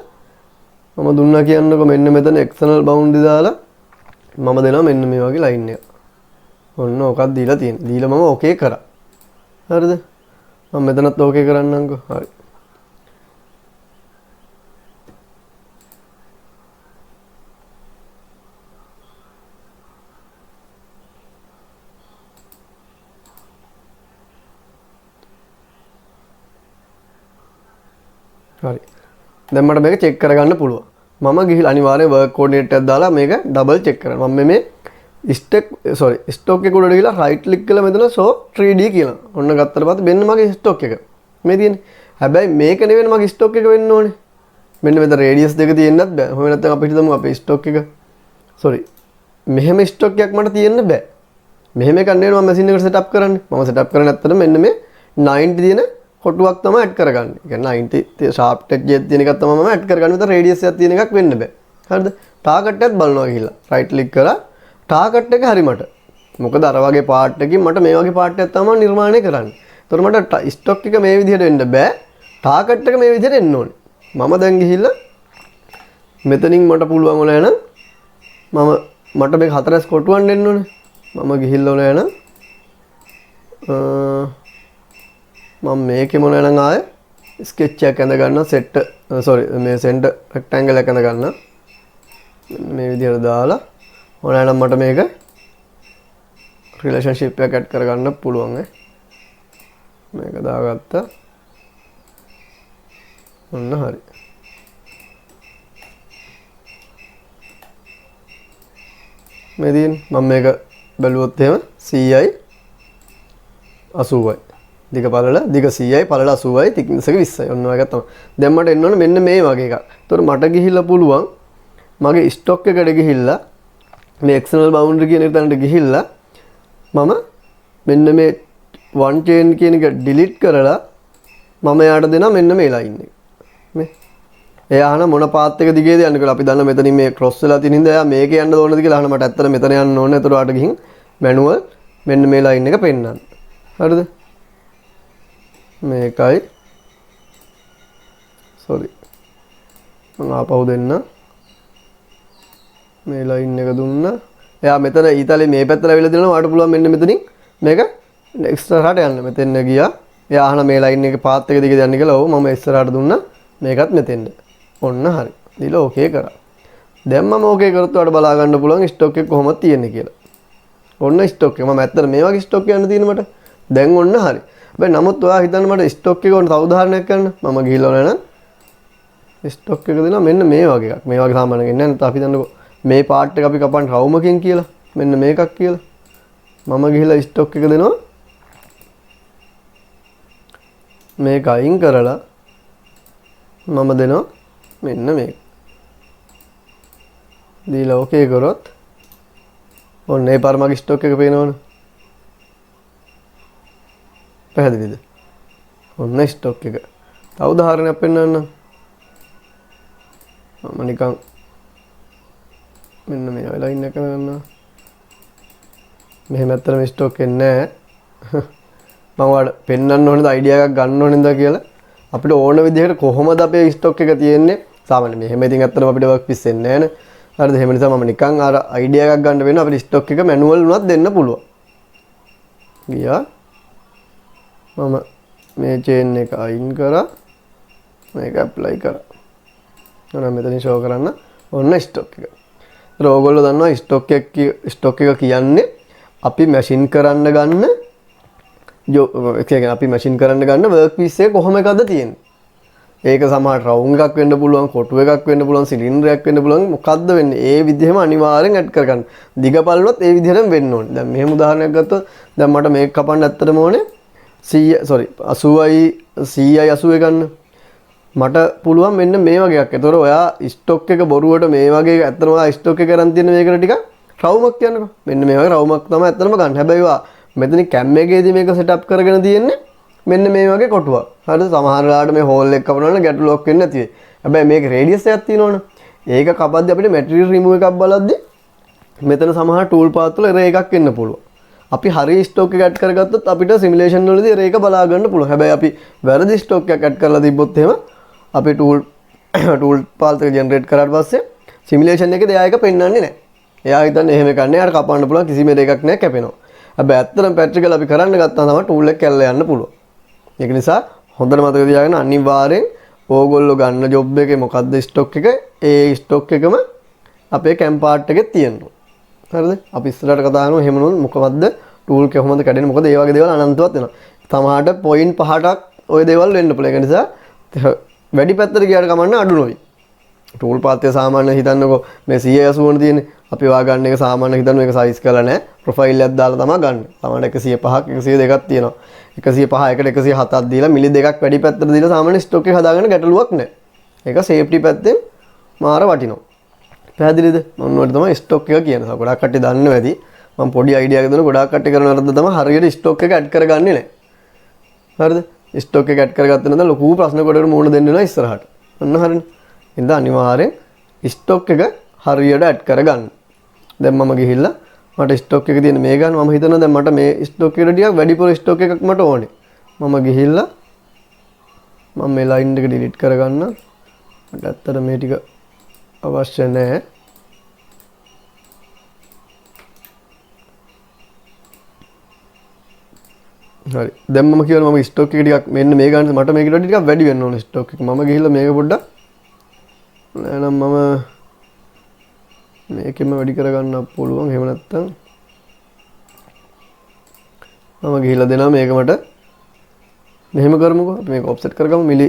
මම දුන්නා කියන්නකො මෙන්න මෙතන එක්ස්ටර්නල් බවුන්ඩරි දාලා මම දෙනවා මෙන්න මේ වගේ ලයින් එක. ඔන්න ඕකක් දීලා තියෙනවා. දීලා මම ඕකේ කරා. හරිද? මම මෙතනත් ඕකේ කරන්නම්කෝ. හරි. හරි. දැන් මට මේක චෙක් කරගන්න පුළුවන්. මම ගිහිල්ලා අනිවාර්යෙන් work coordinate එකක් දාලා මේක ඩබල් චෙක් කරනවා. මම මේ ස්ටොක් එක උඩට ගිහලා right click කරලා මෙතන show 3D කියලා. ඔන්න ගත්තට පස්සේ මෙන්න මගේ ස්ටොක් එක. මේ තියෙන්නේ. හැබැයි මේක නෙවෙයි මගේ ස්ටොක් එක වෙන්න ඕනේ. මෙන්න මෙතන රේඩියස් දෙක තියෙන්නත් බෑ. කොහොම නැත්නම් අපි හිතමු අපේ ස්ටොක් එක. මෙහෙම ස්ටොක් එකක් මට තියෙන්න බෑ. මෙහෙම එකක් නෙවෙයි මම මැෂින් එකට setup කරන්නේ. මම setup කරන්නේ නැත්තම් මෙන්න මේ 90 තියෙන කොටුවක් තමයි ඇඩ් කරගන්නේ. ඒ කියන්නේ 90 sharp edge එක තියෙන එකක් තමයි මම ඇඩ් කරගන්නේ. මෙතන රේඩියස් එකක් තියෙන එකක් වෙන්න බෑ. හරිද? ටාගට් එකත් බලනවා ගිහිල්ලා. right click කරලා ටාගට් එක හරි මට. මොකද අර වගේ පාර්ට් එකකින් මට මේ වගේ පාර්ට් එකක් තමයි නිර්මාණය කරන්න. ඒතකොට මට ස්ටොක් එක මේ විදිහට වෙන්න බෑ. ටාගට් එක මේ විදිහට එන්න ඕනේ. මම දැන් ගිහිල්ලා මෙතනින් මට පුළුවන් වුණා නම් මට මේක හතරස් කොටුවන් දෙන්න ඕනේ. මම ගිහිල්ලා වුණා නම් මම මේකේ මොනවා නම් ආයේ ස්කෙච් එකක් ඇඳ ගන්න සෙට් මේ සෙන්ටර් රෙක්ටැන්ගල් එක ඇඳ ගන්න. මේ විදිහට දාලා ඕනෑ නම් මට මේක රිලේෂන්ෂිප් එකක් ඇඩ් කරගන්න පුළුවන් මේක දාගත්තා. ඔන්න හරි. මේ දින් මම මේක බැලුවොත් එහෙම 100යි 80යි. දිග 100යි පළල 80යි thickness එක 20යි. ඔන්න ඔය එකක් තමයි. දැන් මට එන්න ඕනේ මෙන්න මේ වගේ එකක්. ඒතකොට මට ගිහිල්ලා පුළුවන් මගේ ස්ටොක් එකට ගිහිල්ලා මේ external boundary කියන එක තැනට ගිහිල්ලා මම මෙන්න මේ one chain කියන එක delete කරලා මම යාට දෙනවා මෙන්න මේ line එක. මේ එයා අහන මොන පාත් එක දිගේද යන්නේ කියලා අපි දන්න මෙතනින් මේ cross වෙලා තියෙන හින්දා එයා මේක යන්න ඕනද කියලා අහන මට ඇත්තට මෙතන යන්න ඕනේ. ඒතකොට ආට ගිහින් manual මෙන්න මේ line එක පෙන්නන්න. හරිද? මේකයි sorry මම ආපහු දෙන්න මේ ලයින් එක දුන්නා එයා මෙතන ඊතලේ මේ පැත්තට ඇවිල්ලා දෙනවා ඔයාලට පුළුවන් මෙන්න මෙතනින් මේක එක්ස්ට්‍රාට යන්න මෙතෙන් ගියා එයා අහන මේ ලයින් එකේ පාත් එක දිගේ යන්න කියලා ඔව් මම ඉස්සරහට දුන්නා මේකත් මෙතෙන්ද ඔන්න හරි දීලා ඕකේ කරා දැන් මම ඕකේ කරත් ඔයාලට බලා ගන්න පුළුවන් ස්ටොක් එක කොහොමද තියෙන්නේ කියලා ඔන්න ස්ටොක් එක මම ඇත්තට මේ වගේ ස්ටොක් යන්න තියෙන මට දැන් ඔන්න හරි හැබැයි නමුත් ඔයා හිතන්න මට ස්ටොක් එක ඔන්න තව උදාහරණයක් ගන්න මම ගිහිල්ලා ඕන නම් ස්ටොක් එක දෙනවා මෙන්න මේ වගේ එකක් මේ වගේ සාමාන්‍යයෙන් එන්නේ නැත්නම් අපි හිතන්නකෝ මේ පාර්ට් එක අපි කපන්න රවුමකින් කියලා මෙන්න මේකක් කියලා මම ගිහිල්ලා ස්ටොක් එක දෙනවා මේක අයින් කරලා මම දෙනවා මෙන්න මේක දීලා ඕකේ කරොත් ඔන්න ඒ පාර මගේ ස්ටොක් එක පේනවනේ පැහැදිලිද ඔන්න ස්ටොක් එක තව උදාහරණයක් පෙන්නන්නම් මම නිකන් මෙන්න මේ ලයින් එක ගන්නවා මෙහෙම ඇත්තටම ස්ටොක් එන්නේ නැහැ මම ඔයාලට පෙන්වන්න ඕනේද අයිඩියා එකක් ගන්න ඕනේද කියලා අපිට ඕන විදිහට කොහොමද අපේ ස්ටොක් එක තියෙන්නේ සාමාන්‍යයෙන් මෙහෙම ඉතින් ඇත්තටම අපිට වර්ක් පිස් එන්නේ නැහැ නේ හරිද එහෙම නිසා මම නිකන් අර අයිඩියා එකක් ගන්න වෙනවා අපිට ස්ටොක් එක මැනුවල් උනත් දෙන්න පුළුවන් ගියා මම මේ චේන් එක අයින් කරා මේක ඇප්ලයි කරා එහෙනම් මෙතනින් ෂෝ කරන්න ඔන්න ස්ටොක් එක ඒතර ඕගොල්ලෝ දන්නවා ස්ටොක් එක කියන්නේ අපි මැෂින් කරන්න ගන්න අපි මැෂින් කරන්න ගන්න වර්ක් පීස් එක කොහොම එකද තියෙන්නේ. ඒක සමහර රවුම් එකක් වෙන්න පුළුවන්, කොටු එකක් වෙන්න පුළුවන්, සිලින්ඩරයක් වෙන්න පුළුවන් මොකද්ද වෙන්නේ? ඒ විදිහම අනිවාර්යෙන් ඇඩ් කරගන්න. දිගපළලොත් ඒ විදිහටම වෙන්න ඕනේ. දැන් මෙහෙම උදාහරණයක් ගත්තොත් දැන් මට මේක කපන්න ඇත්තටම ඕනේ 80යි 80 ගන්න. මට පුළුවන් මෙන්න මේ වගේ එකක්. ඒතකොට ඔයා ස්ටොක් එක බොරුවට මේ වගේ ඇත්තටම ඔයා ස්ටොක් එක කරන් තියෙන මේකට ටිකක් රවුමක් කියන්නකෝ. මෙන්න මේ වගේ රවුමක් තමයි ඇත්තටම ගන්න. හැබැයි ඔයා මෙතන කැම් එකේදී මේක සෙටප් කරගෙන තියෙන්නේ මෙන්න මේ වගේ කොටුවක්. හරිද? සමහර වෙලාවට මේ හෝල් එක කපනවා නම් ගැටලුවක් වෙන්නේ නැති වෙයි. හැබැයි මේක රේඩියස් එකක් තියෙනවනේ. ඒක කපද්දී අපිට මැටීරියල් රිමූව් එකක් බලද්දී මෙතන සමහර ටූල් පාත් වල එරර් එකක් එන්න පුළුවන්. අපි හරි ස්ටොක් එක ඇඩ් කරගත්තොත් අපිට සිමුලේෂන් වලදී එරර් එක බලා ගන්න පුළුවන්. හැබැයි අපි වැරදි ස්ටොක් එකක් ඇඩ් කරලා තිබ්බොත් එහෙම අපි ටූල් පාත් එක ජෙනරේට් කරාට පස්සේ සිමුලේෂන් එකේ එයා එක පෙන්වන්නේ නැහැ. එයා හිතන්නේ එහෙම කන්නේ අර කපන්න පුළුවන් කිසිම එකක් නැහැ කැපෙනවා. හැබැයි ඇත්තටම ප්‍රැක්ටිකල් අපි කරන්න ගත්තාම තමයි ටූල් එක කැල්ල යන්න පුළුවන්. ඒක නිසා හොඳට මතක තියාගන්න අනිවාර්යෙන් ඕගොල්ලෝ ගන්න ජොබ් එකේ මොකද්ද ස්ටොක් එක ඒ ස්ටොක් එකම අපේ කැම් පාර්ට් එකේ තියෙනවා. හරිද? අපි ඉස්සරහට කතා කරමු එහෙම නෝ මොකවත්ද ටූල් එක කොහොමද කැඩෙන්නේ මොකද ඒ වගේ දේවල් අනන්තවත් වෙනවා. තමාට පොයින්ට් 5ක් ওই දේවල් වෙන්න පුළුවන්. ඒක නිසා වැඩි පැත්තට ගියාට කමන්න අඩු නොවි. ටූල් පාත් එක සාමාන්‍ය හිතන්නකෝ මේ 180 වුණ තියෙන්නේ. අපි වා ගන්න එක සාමාන්‍ය හිතන්න මේක සයිස් කරලා නැහැ. ප්‍රොෆයිල් එකක් දාලා තමයි ගන්න. සාමාන්‍ය 105ක් 102ක් තියෙනවා. 105 එකට 107ක් දීලා මිලි දෙකක් වැඩි පැත්තට දීලා සාමාන්‍ය ස්ටොක් එක හදාගන්න ගැටලුවක් නැහැ. ඒක සේෆ්ටි පැත්තෙන් මාර වටිනවා. පැහැදිලිද? මොන වලට තමයි ස්ටොක් එක කියන්නේ. ගොඩක් කට්ටිය දන්නව ඇති. මම පොඩි අයිඩියා එකක් දෙනවා. ගොඩක් කට්ටිය කරන වරද්ද තමයි හරියට ස්ටොක් එක ඇඩ් කරගන්නේ නැහැ. හරිද? ස්ටොක් එක ඇඩ් කරගත්තේ නැත්නම් ලොකු ප්‍රශ්න කොටකට මුහුණ දෙන්න වෙනවා ඉස්සරහට. අන්න හරිනේ. ඉතින් අනිවාර්යෙන් ස්ටොක් එක හරියට ඇඩ් කරගන්න. දැන් මම ගිහිල්ලා මට ස්ටොක් එක තියෙන මේ ගන්න මම හිතනවා දැන් මට මේ ස්ටොක් එකට ටිකක් වැඩිපුර ස්ටොක් එකක් මට ඕනේ. මම ගිහිල්ලා මම මේ ලයින් එක ඩිලීට් කරගන්න. මට ඇත්තට මේ ටික අවශ්‍ය නැහැ. හරි. දැන් මම කියනවා මම ස්ටොක් එක ටිකක් මෙන්න මේ ගන්න මට මේකට ටිකක් වැඩි වෙන්න ඕනේ ස්ටොක් එක. මම ගිහිල්ලා මේක පොඩ්ඩක් එහෙනම් මම මේකෙම වැඩි කරගන්න පුළුවන්. එහෙම නැත්නම් මම ගිහිල්ලා දෙනවා මේක මට මෙහෙම කරමුකෝ. අපි මේක ඔෆ්සෙට් කරගමු මිලි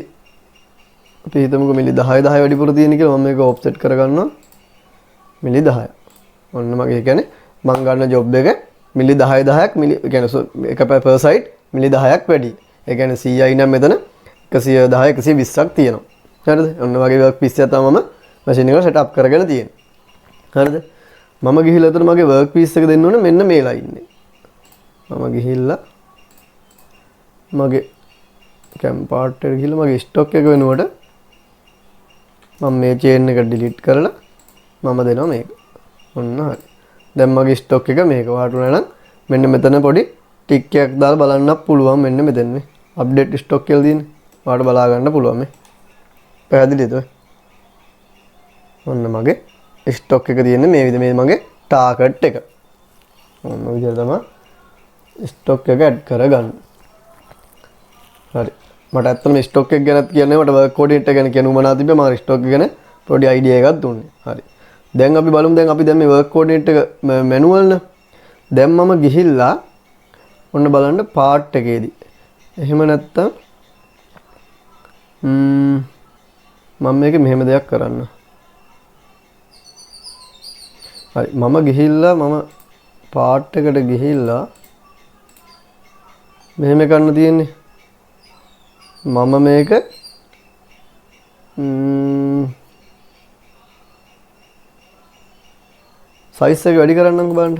අපි හිතමුකෝ මිලි 10 වැඩිපුර තියෙන කියලා. මම මේක ඔෆ්සෙට් කරගන්නවා මිලි 10. ඔන්න මගේ කියන්නේ මම ගන්න ජොබ් එක මිලි 10ක් මිලි කියන්නේ එක per side මිලි 10ක් වැඩි. ඒ කියන්නේ 100යි නම් මෙතන 110 120ක් තියෙනවා. හරිද? ඔන්න වගේ වර්ක් පීස් එකක් තමයි මම මැෂින් එකට සෙටප් කරගෙන තියෙන්නේ. හරිද? මම ගිහිල්ලා එතන මගේ වර්ක් පීස් එක දෙන්න ඕනේ මෙන්න මේ ලයින් එකේ. මම ගිහිල්ලා මගේ කැම් පාර්ට් එකට ගිහිල්ලා මගේ ස්ටොක් එක වෙනුවට මම මේ චේන් එක ඩිලීට් කරලා මම දෙනවා මේක. ඔන්න හරි. දැන් මගේ ස්ටොක් එක මේක වාටුණා නම් මෙන්න මෙතන පොඩි ටික් එකක් දාලා බලන්නත් පුළුවන් මෙන්න මෙතන. අප්ඩේට් ස්ටොක් කියලා තියෙන්නේ. ඔයාලට බලා ගන්න පුළුවන් මේ. පැහැදිලිද? ඔන්න මගේ ස්ටොක් එක තියෙන්නේ මේ විදිහට මේ මගේ ටාගට් එක. ඔන්න ඔය විදිහට තමයි ස්ටොක් එක ඇඩ් කරගන්න. හරි. මට ඇත්තටම ස්ටොක් එක ගැනත් කියන්නේ මට වර්ක් කෝඩිනේටර් ගැන කියන උමනා තිබ්බේ මම ස්ටොක් එක ගැන පොඩි අයිඩියා එකක් දුන්නේ. හරි. දැන් අපි බලමු දැන් අපි දැන් මේ වර්ක් කෝඩිනේටර් එක මැනුවල් නේ. දැන් මම ගිහිල්ලා ඔන්න බලන්න පාර්ට් එකේදී. එහෙම නැත්තම් මම මේක මෙහෙම දෙයක් කරන්න. හරි මම ගිහිල්ලා මම පාර්ට් එකට ගිහිල්ලා මෙහෙම කරන්න තියෙන්නේ. මම මේක සයිස් එක වැඩි කරන්නම්කෝ බලන්න.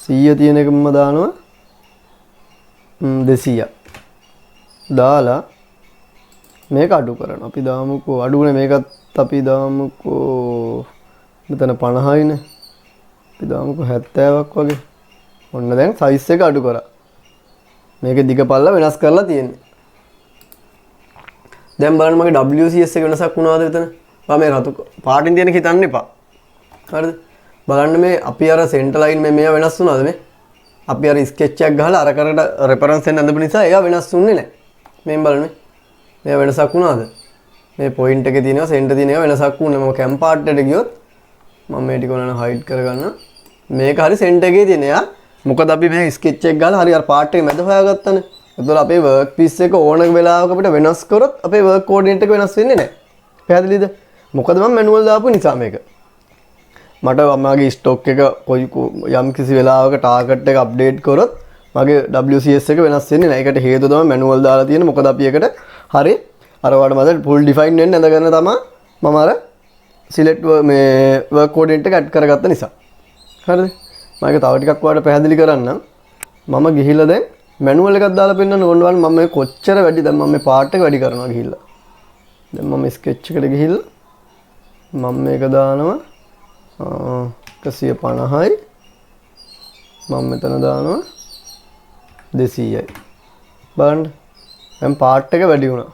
100 තියෙන එක මම දානවා 200ක්. දාලා මේක අඩු කරනවා. අපි දාමුකෝ අඩුනේ මේකත් අපි දාමුකෝ මෙතන 50යිනේ. අපි දාමුකෝ 70ක් වගේ. ඔන්න දැන් සයිස් එක අඩු කරා. මේකේ දිග පල්ල වෙනස් කරලා තියෙන්නේ. දැන් බලන්න මගේ WCS එක වෙනසක් වුණාද එතන? මම මේ රතු පාටින් තියෙන එක හිතන්න එපා. හරිද? බලන්න මේ අපි අර සෙන්ටර් ලයින් මේ වෙනස් වුණාද මේ? අපි අර ස්කෙච් එකක් ගහලා අර කරට රෙෆරන්ස් එක ඇඳපු නිසා ඒවා වෙනස් වුන්නේ නැහැ. මේ බලන්න මේ වෙනසක් වුණාද? මේ පොයින්ට් එකේ තියෙනවා සෙන්ටර් තියෙන ඒවා වෙනසක් වුණේ. මම කැම් පාර්ට් එකට ගියොත් මම මේ ටික උනන හයිඩ් කරගන්න. මේක හරි සෙන්ටර් එකේ තියෙන යා. මොකද අපි මේ ස්කෙච් එක ගහලා හරි අර පාර්ට් එක මැද හොයාගත්තනේ. ඒතකොට අපේ වර්ක් පීස් එක ඕන වෙලාවක අපිට වෙනස් කරොත් අපේ වර්ක් කෝඩිනේට් එක වෙනස් වෙන්නේ නැහැ. පැහැදිලිද? මොකද මම මැනුවල් දාපු නිසා මේක. මට මගේ ස්ටොක් එක යම් කිසි වෙලාවක ටාගට් එක අප්ඩේට් කරොත් මගේ WCS එක වෙනස් වෙන්නේ නැහැ. ඒකට හේතුව තමයි මැනුවල් දාලා තියෙන්නේ. මොකද අපි එකට හරි අර වඩ මත ෆුල් ඩිෆයින් වෙන්න ඇඳගෙන තමයි මම අර සිලෙක්ට් මේ වර්ක් කෝඩිනේට් එක ඇඩ් කරගත්ත නිසා. හරිද? මම ඒක තව ටිකක් ඔයාලට පැහැදිලි කරන්නම්. මම ගිහිල්ලා දැන් මැනුවල් එකක් දාලා පෙන්නන්න ඕනවල් මම මේ කොච්චර වැඩි දැන් මම මේ පාර්ට් එක වැඩි කරනවා ගිහිල්ලා. දැන් මම ස්කෙච් එකට ගිහිල්ලා මම මේක දානවා 150යි මම මෙතන දානවා 200යි. බලන්න දැන් පාර්ට් එක වැඩි වුණා.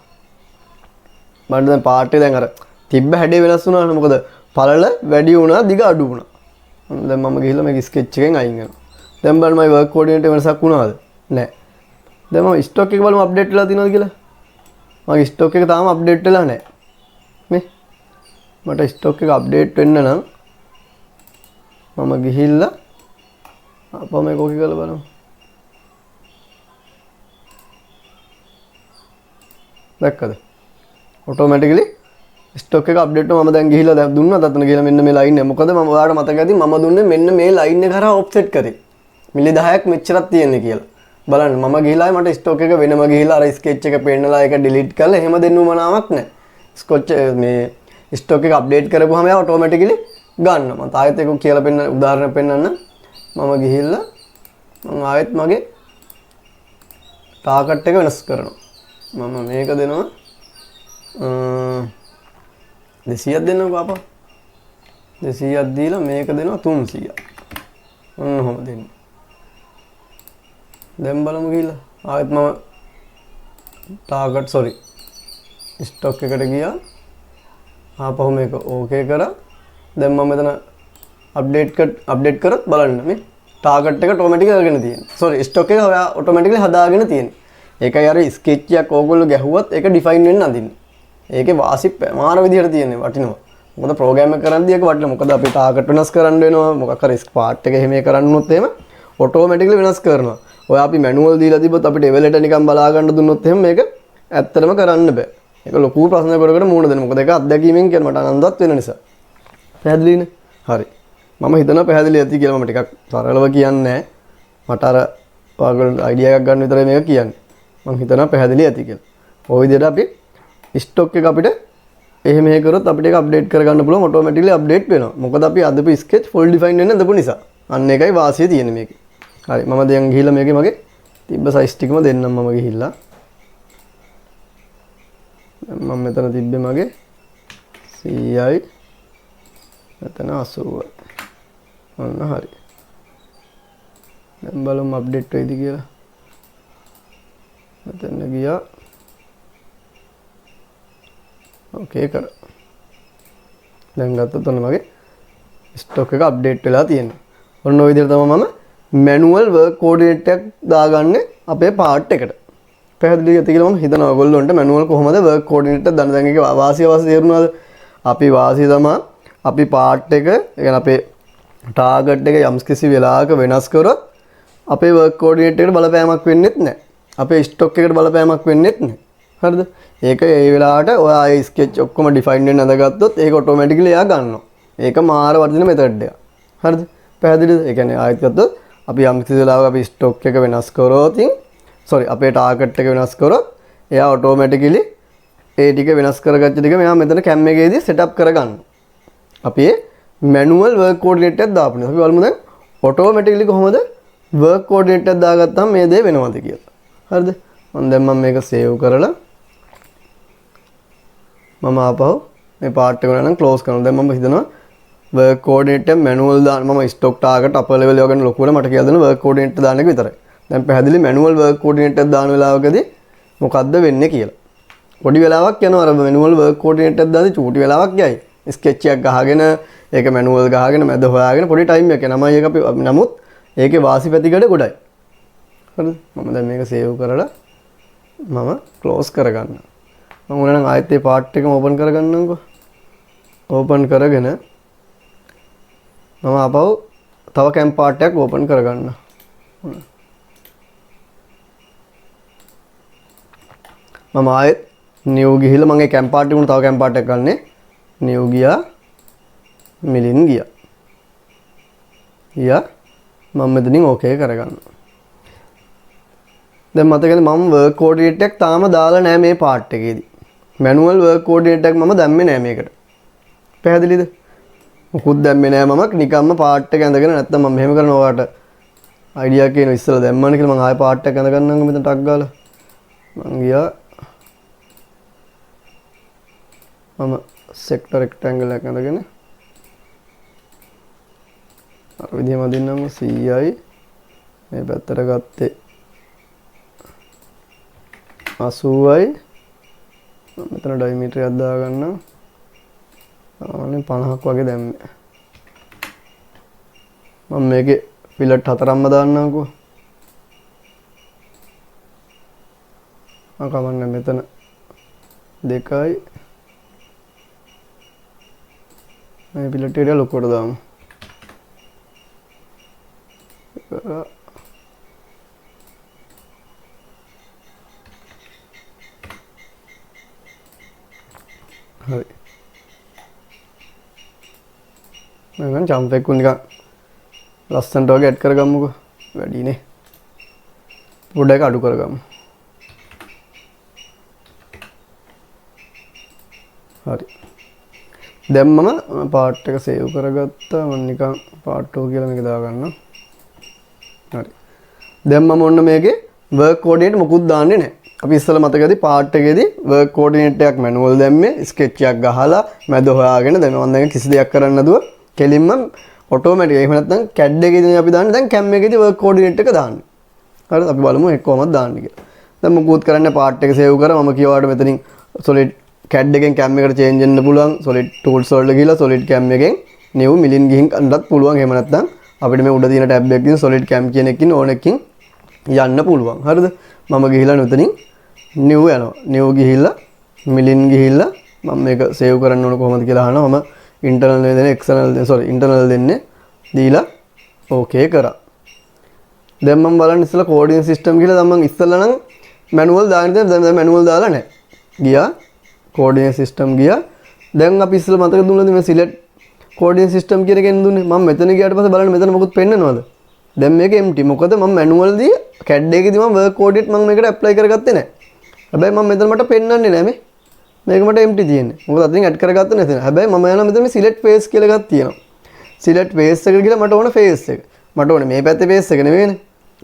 බලන්න දැන් පාර්ට් එක දැන් අර තිබ්බ හැඩේ වෙනස් වුණානේ. මොකද පළල වැඩි වුණා දිග අඩු වුණා. දැන් මම ගිහිල්ලා මේක ස්කෙච් එකෙන් අයින් කරනවා. දැන් බලන්න මගේ වර්ක් කෝඩිනේට් වෙනසක් වුණාද? නැහැ. දැන් මම ස්ටොක් එක බලමු අප්ඩේට් වෙලා තියෙනවද කියලා. මගේ ස්ටොක් එක තාම අප්ඩේට් වෙලා නැහැ. මේ මට ස්ටොක් එක අප්ඩේට් වෙන්න නම් මම ගිහිල්ලා අපෝ මේක ඕකේ කරලා බලමු. දැක්කද? ඔටෝමැටිකලි ස්ටොක් එක අප්ඩේට් වෙනවා. මම දැන් ගිහිල්ලා දැන් දුන්නා තතන ගිහලා මෙන්න මේ ලයින් එක. මොකද මම ඔයාලට මතක ඇති මම දුන්නේ මෙන්න මේ ලයින් එක කරා ඔෆ්සෙට් කරේ. මිලි 10ක් මෙච්චරක් තියෙන්නේ කියලා. බලන්න මම ගිහිලා මට ස්ටොක් එක වෙනම ගිහිලා අර ස්කෙච් එක පෙන්නලා ඒක ඩිලීට් කරලා එහෙම දෙන්න උවමනාවක් නැහැ. ස්කොච් මේ ස්ටොක් එක අප්ඩේට් කරපුවාම එයා ඔටෝමැටිකලි ගන්නවා. මම තායෙත් ඒක කියලා පෙන්න උදාහරණයක් පෙන්නන්න. මම ගිහිල්ලා මම ආයෙත් මගේ ටාගට් එක වෙනස් කරනවා. මම මේක දෙනවා 200ක් දෙන්නකෝ අපා. 200ක් දීලා මේක දෙනවා 300ක්. ඔන්න ඔහොම දෙන්න. දැන් බලමු ගිහිල්ලා ආයෙත් මම ටාගට් ස්ටොක් එකට ගියා. ආපහු මේක ඕකේ කරා. දැන් මම මෙතන අප්ඩේට් කරත් බලන්න මේ ටාගට් එක ඔටෝමැටිකලි අරගෙන තියෙනවා. ස්ටොක් එක ඔයා ඔටෝමැටිකලි හදාගෙන තියෙනවා. ඒකයි අර ස්කෙච් එකක් ඕගොල්ලෝ ගැහුවත් ඒක ඩිෆයින් වෙන්න අඳින්නේ. ඒකේ වාසි මාර විදියට තියෙන්නේ වටිනවා. මොකද ප්‍රෝග්‍රෑම් එක කරද්දී ඒක වටිනවා. මොකද අපි ටාගට් වෙනස් කරන්න වෙනවා. මොකක් හරි පාර්ට් එක එහෙම කරන්න උනොත් එහෙම ඔටෝමැටිකලි වෙනස් කරනවා. ඔය අපි මැනුවල් දීලා තිබ්බොත් අපිට එවලට නිකන් බලා ගන්න දුන්නොත් එහෙම මේක ඇත්තටම කරන්න බෑ. ඒක ලොකු ප්‍රශ්නයකට මුහුණ දෙන්න. මොකද ඒක අත්දැකීමෙන් කියන මට අනන්තවත් වෙන නිසා. පැහැදිලිනේ? හරි. මම හිතනවා පැහැදිලි ඇති කියලා. මම ටිකක් සරලව කියන්නේ නැහැ. මට අර ඔයගොල්ලෝ අයිඩියා එකක් ගන්න විතරයි මේක කියන්නේ. මම හිතනවා පැහැදිලි ඇති කියලා. ওই විදිහට අපි ස්ටොක් එක අපිට එහෙම කරොත් අපිට ඒක අප්ඩේට් කරගන්න පුළුවන්. ඔටෝමැටිකලි අප්ඩේට් වෙනවා. මොකද අපි අදපු ස්කෙච් ෆුල් ඩිෆයින් වෙන්න දපු නිසා. අන්න ඒකයි වාසිය තියෙන්නේ මේකේ. හරි මම දැන් ගිහිල්ලා මේකේ මගේ තිබ්බ සයිස් ටිකම දෙන්නම්. මම ගිහිල්ලා මම මෙතන තිබ්බේ මගේ 100යි මෙතන 80යි. ඔන්න හරි. දැන් බලමු අප්ඩේට් වෙයිද කියලා. මෙතන ගියා. ඕකේ කර. දැන් ගත්තොත් ඔන්න මගේ ස්ටොක් එක අප්ඩේට් වෙලා තියෙනවා. ඔන්න ඔය විදිහට තමයි මම මැනුවල් වර්ක් කෝඩිනේට් එකක් දාගන්නේ අපේ පාර්ට් එකට. පැහැදිලි ඇති කියලා මම හිතනවා ඔයගොල්ලොන්ට මැනුවල් කොහොමද වර්ක් කෝඩිනේට් එක දාන්න. දැන් ඒකේ වාසිය තේරුණාද? අපි වාසිය තමයි අපි පාර්ට් එක, ඒ කියන්නේ අපේ ටාගට් එක යම් කිසි වෙලාවක වෙනස් කරොත් අපේ වර්ක් කෝඩිනේට් එකට බලපෑමක් වෙන්නේත් නැහැ. අපේ ස්ටොක් එකට බලපෑමක් වෙන්නේත් නැහැ. හරිද? ඒක ඒ වෙලාවට ඔයා ඒ ස්කෙච් ඔක්කොම ඩිෆයින් වෙන්න අඳගත්තොත් ඒක ඔටෝමැටිකලි එයා ගන්නවා. ඒක මාර වර්ධන මෙතඩ් එක. හරිද? පැහැදිලිද? ඒ කියන්නේ ආයෙත් ගත්තොත් අපි යම් කිසි වෙලාවක අපි ස්ටොක් එක වෙනස් කරොත් අපේ ටාගට් එක වෙනස් කරොත් එයා ඔටෝමැටිකලි ඒ ටික වෙනස් කරගත්ත ටික මෙයා මෙතන කැම් එකේදී සෙටප් කරගන්නවා. අපි මැනුවල් වර්ක් කෝඩිනේට් එකක් දාපු නිසා අපි බලමු දැන් ඔටෝමැටිකලි කොහොමද වර්ක් කෝඩිනේට් එකක් දාගත්තාම මේ දේ වෙනවද කියලා. හරිද? දැන් මම මේක සේව් කරලා මම ආපහු මේ පාර්ට් එක නම් ක්ලෝස් කරනවා. දැන් මම හිතනවා වර්ක් කෝඩිනේට් එක මැනුවල් දාන්න මම ස්ටොක් ටාගට් අපර් ලෙවල් එක ගන්න ලොකුවට මට කියලා දෙන වර්ක් කෝඩිනේට් දාන්න එක විතරයි. දැන් පැහැදිලි මැනුවල් වර්ක් කෝඩිනේට් එකක් දාන වෙලාවකදී මොකද්ද වෙන්නේ කියලා. පොඩි වෙලාවක් යනවා අර මැනුවල් වර්ක් කෝඩිනේට් එකක් දාද්දි චූටි වෙලාවක් යයි. ස්කෙච් එකක් ගහගෙන ඒක මැනුවල් ගහගෙන මැද හොයාගෙන පොඩි ටයිම් එකක් යනවා. ඒක අපි නමුත් ඒකේ වාසි පැතිකඩ ගොඩයි. හරිද? මම දැන් මේක සේව් කරලා මම ක්ලෝස් කරගන්නවා. මම උනනම් ආයෙත් මේ පාර්ට් එකම ඕපන් කරගන්නම්කෝ. ඕපන් කරගෙන මම ආපහු තව කැම් පාර්ට් එකක් ඕපන් කරගන්නවා. මම ආයෙත් නිව් ගිහිල්ලා මම ඒ කැම් පාර්ට් එකේ තව කැම් පාර්ට් එකක් ගන්නෙ. නිව් ගියා මිලින් ගියා. මම මෙතනින් ඕකේ කරගන්නවා. දැන් මතකද මම වර්ක් කෝඩිනේට් එකක් තාම දාලා නැහැ මේ පාර්ට් එකේදී. මැනුවල් වර්ක් කෝඩිනේට් එකක් මම දැම්මේ නැහැ මේකට. පැහැදිලිද? මොකුත් දැම්මේ නැහැ මම නිකම්ම පාර්ට් එක ඇඳගෙන නැත්තම් මම මෙහෙම කරනවා ඔයාලට අයිඩියා කියන ඉස්සෙල්ලා දැම්මම කියලා මම ආයෙ පාර්ට් එක ඇඳ ගන්නම්කෝ මෙතන ටක් ගාලා. මම ගියා මම සෙක්ටර් රෙක්ටැන්ගල් එකක් ඇඳගෙන අර විදිහම දෙන්නම්කෝ 100යි මේ පැත්තට ගත්තේ 80යි මෙතන ඩයමීටරයක් දාගන්නවා. අනේ 50ක් වගේ දැම්මේ. මම මේකේ ෆිලට් 4ක්ම දාන්නම්කෝ. කමන්න මෙතන 2යි මේ ෆිලට් එක ලොකුවට දාමු. හරි. මම ජම්ප් එකක් නිකන් ලස්සනට වගේ ඇඩ් කරගමුකෝ. වැඩිනේ. පොඩ්ඩක් අඩු කරගමු. හරි. දැන් මම පාර්ට් එක සේව් කරගත්තා. මම නිකන් පාර්ට් 2 කියලා මේක දාගන්නවා. හරි. දැන් මම ඔන්න මේකේ වර්ක් කෝඩිනේට් මොකුත් දාන්නේ නැහැ. අපි ඉස්සෙල්ලා මතකද පාර්ට් එකේදී වර්ක් කෝඩිනේට් එකක් මැනුවල් දැම්මේ ස්කෙච් එකක් ගහලා මැද හොයාගෙන දැන් මම දැන් කිසි දෙයක් කරන්න නැතුව කෙලින්ම ඔටෝමැටික් එහෙම නැත්නම් CAD එකේදී අපි දාන්නේ දැන් CAM එකේදී වර්ක් කෝඩිනේට් එක දාන්නේ. හරිද? අපි බලමු ඒක කොහොමද දාන්නේ කියලා. දැන් මොකුත් කරන්නේ පාර්ට් එක සේව් කරා මම කියවාට මෙතනින් solid CAD එකෙන් CAM එකට change වෙන්න පුළුවන්. solid tools වලට ගිහලා solid CAM එකෙන් new මිලින් ගිහින් ගන්නත් පුළුවන්. එහෙම නැත්නම් අපිට මේ උඩ තියෙන ටැබ් එකකින් solid CAM කියන එකකින් ඕන එකකින් යන්න පුළුවන්. හරිද? මම ගිහිලා මෙතනින් new යනවා. new ගිහිල්ලා මිලින් ගිහිල්ලා මම මේක සේව් කරන්න ඕන කොහොමද කියලා අහනවා. මම internal දෙන්නේ internal දෙන්නේ දීලා okay කරා. දැන් මම බලන්න ඉස්සෙල්ලා coordinate system කියලා දැන් මම ඉස්සෙල්ලා නම් manual දාන්නේ දැන් manual දාලා නැහැ. ගියා coordinate system ගියා. දැන් අපි ඉස්සෙල්ලා මතක දුන්නද මේ select coordinate system කියන එකෙන් දුන්නේ. මම මෙතන ගියාට පස්සේ බලන්න මෙතන මොකුත් පෙන්නනවද? දැන් මේක empty. මොකද මම manual දී CAD එකේදී මම work coordinate මම මේකට apply කරගත්තේ නැහැ. හැබැයි මම මෙතන මට පෙන්වන්නේ නැහැ මේ. මේක මට empty තියෙන්නේ. මොකද අතින් add කරගත්ත නැතින. හැබැයි මම යනවා මෙතන මේ select face කියලා එකක් තියෙනවා. select face එකට ගිහලා මට ඕන face එක. මට ඕනේ මේ පැත්තේ face එක නෙවෙයිනේ.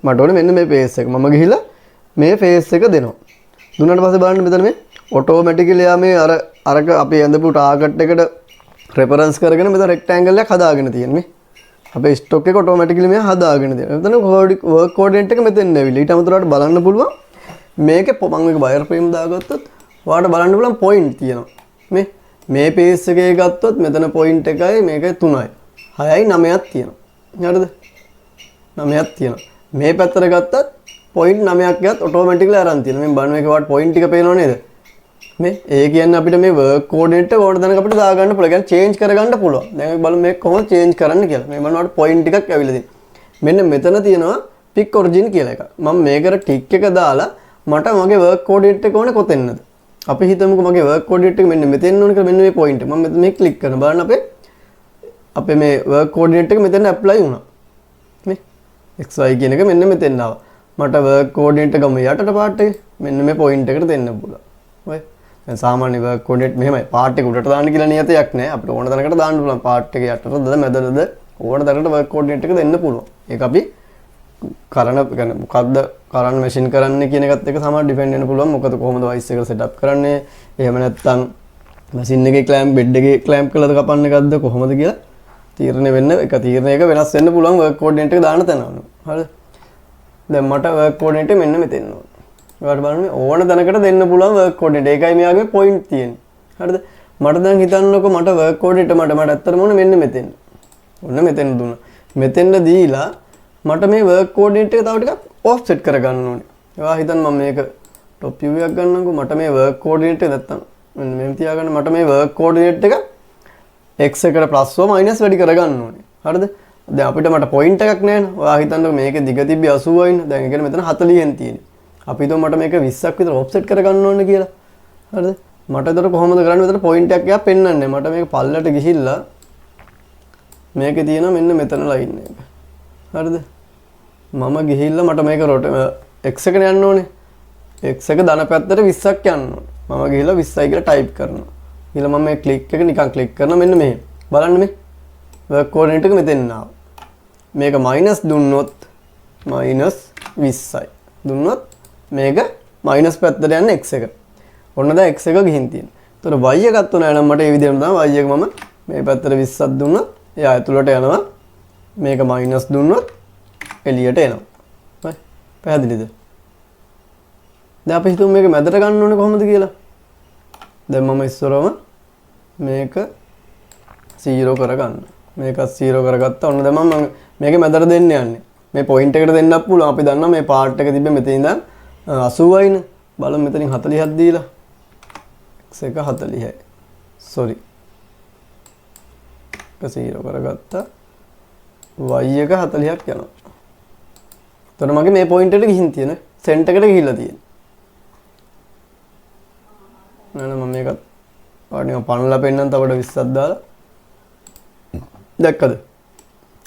මට ඕනේ මෙන්න මේ face එක. මම ගිහිල්ලා මේ face එක දෙනවා. දුන්නාට පස්සේ බලන්න මෙතන මේ automatically යා මේ අරක අපි ඇඳපු target එකට reference කරගෙන මෙතන rectangle එකක් හදාගෙන තියෙන්නේ. අපේ stock එක automatically මේ හදාගෙන තියෙනවා. මෙතන work coordinate එක මෙතෙන් ඇවිල්ලා. ඊට අමතරව බලන්න පුළුවන් මේකේ මම මේක වයර් ෆ්‍රේම් දාගත්තොත් ඔයාලට බලන්න පුළුවන් පොයින්ට් තියෙනවා මේ පේස් එකේ ගත්තොත් මෙතන පොයින්ට් එකයි මේකයි 3යි 6යි 9ක් තියෙනවා හරිද 9ක් තියෙනවා මේ පැත්තට ගත්තත් පොයින්ට් 9ක් ගියත් ඔටෝමැටිකලි අරන් තියෙනවා මේ බලන එකේ වාට පොයින්ට් ටික පේනව නේද මේ ඒ කියන්නේ අපිට මේ වර්ක් කෝඩිනේට් එක ඕන තැනක අපිට දාගන්න පුළුවන් කියන්නේ චේන්ජ් කරගන්න පුළුවන් දැන් අපි බලමු මේක කොහොමද චේන්ජ් කරන්න කියලා මේ බලනකොට පොයින්ට් ටිකක් ඇවිල්ලා තියෙනවා මෙන්න මෙතන තියෙනවා පික් ඔරිජින් කියලා එක මම මේකට ටික් එක දාලා මට මගේ වර්ක් කෝඩිනේට් එක ඕනේ කොතෙන්ද අපි හිතමුකෝ මගේ වර්ක් කෝඩිනේට් එක මෙන්න මෙතෙන් ඕනේ කියලා මෙන්න මේ පොයින්ට් එක මම මෙතන මේ ක්ලික් කරන බලන්න අපේ මේ වර්ක් කෝඩිනේට් එක මෙතන ඇප්ලයි වුණා මේ xy කියන එක මෙන්න මෙතෙන් ආවා මට වර්ක් කෝඩිනේට් එක ගම යටට පාර්ට් එක මෙන්න මේ පොයින්ට් එකට දෙන්න පුළුවන් ඔය දැන් සාමාන්‍ය වර්ක් කෝඩිනේට් මෙහෙමයි පාර්ට් එක උඩට දාන්න කියලා නියතයක් නැහැ අපිට ඕන තැනකට දාන්න පුළුවන් පාර්ට් එක යටටද මැදද ඕන තැනකට වර්ක් කෝඩිනේට් එක දෙන්න පුළුවන් ඒක අපි කරන මොකද්ද කරන්න මැෂින් කරන්න කියන එකත් එක සමහර ඩිපෙන්ඩ් වෙන්න පුළුවන් මොකද කොහොමද වයිස් එක සෙටප් කරන්නේ එහෙම නැත්නම් මැෂින් එකේ ක්ලෑම්ප් බෙඩ් එකේ ක්ලෑම්ප් කළාද කපන්න එකක්ද කොහොමද කියලා තීරණය වෙන්න එක තීරණයක වෙනස් වෙන්න පුළුවන් වර්ක් කෝඩිනේට් එක දාන තැන හරිද දැන් මට වර්ක් කෝඩිනේට් එක මෙන්න මෙතෙන් ඔයාලට බලන්න ඕන තැනකට දෙන්න පුළුවන් වර්ක් කෝඩිනේට් ඒකයි මෙයාගේ පොයින්ට් තියෙන්නේ හරිද මට දැන් හිතන්නකො මට වර්ක් කෝඩිනේට් මට ඇත්තටම ඕනේ මෙන්න මෙතෙන් ඔන්න මෙතෙන් දුන්නා මෙතෙන්ද දීලා මට මේ වර්ක් කෝඩිනේට් එක තව ටිකක් ඔෆ්සෙට් කරගන්න ඕනේ. ඒවා හිතන්න මම මේක টොප් view එකක් ගන්නම්කෝ මට මේ වර්ක් කෝඩිනේට් එක නැත්තම් මෙන්න මෙහෙම තියාගන්න මට මේ වර්ක් කෝඩිනේට් එක x එකට ප්ලස් හෝ මයිනස් වැඩි කරගන්න ඕනේ. හරිද? දැන් අපිට මට පොයින්ට් එකක් නැහැ නේ. ඔයා හිතන්නකෝ මේකේ දිග තිබ්බේ 80යි නේ. දැන් ඒ කියන්නේ මෙතන 40න් තියෙන්නේ. අපි හිතුව මට මේක 20ක් විතර ඔෆ්සෙට් කරගන්න ඕනේ කියලා. හරිද? මට ඒතර කොහොමද කරන්නේ? මෙතන පොයින්ට් එකක් එයා පෙන්වන්නේ. මට මේක පල්ලට ගිහිල්ලා මේකේ තියෙනවා මෙන්න මෙතන ලයින් එක. හරිද? මම ගිහිල්ලා මට මේක x එකට යන්න ඕනේ. x එක ධන පැත්තට 20ක් යන්න ඕනේ. මම ගිහිල්ලා 20යි කියලා ටයිප් කරනවා. ඊළඟ මම මේ ක්ලික් එක නිකන් ක්ලික් කරනවා මෙන්න මෙහෙම. බලන්න මේ වර්ක් කෝඩිනේට් එක මෙතෙන් ආවා. මේක මයිනස් දුන්නොත් මයිනස් 20යි. දුන්නොත් මේක මයිනස් පැත්තට යන්නේ x එක. ඔන්න දැන් x එක ගිහින් තියෙනවා. ඒතර y එකත් උනා නම් මට මේ විදිහටම තමයි y එක මම මේ පැත්තට 20ක් දුන්නොත් එයා ඇතුළට යනවා. මේක මයිනස් දුන්නොත් එළියට එනවා. හරි. පැහැදිලිද? දැන් අපි හිතමු මේක මැදට ගන්න ඕනේ කොහොමද කියලා. දැන් මම ඉස්සරවම මේක 0 කරගන්න. මේක 0 කරගත්තා. ඔන්න දැන් මම මේක මැදට දෙන්න යන්නේ. මේ පොයින්ට් එකට දෙන්නත් පුළුවන්. අපි දන්නවා මේ පාර්ට් එක තිබ්බේ මෙතන ඉඳන් 80යි නේ. බලමු මෙතනින් 40ක් දීලා. x එක 40යි. sorry. එක 0 කරගත්තා. y එක 40ක් යනවා. එතකොට මගේ මේ පොයින්ට් එකට ගිහින් තියෙන සෙන්ටර් එකට ගිහිල්ලා තියෙන්නේ. නේද මම මේකත් ඔයාලට පනලා පෙන්නන්න තව 20ක් දාලා දැක්කද?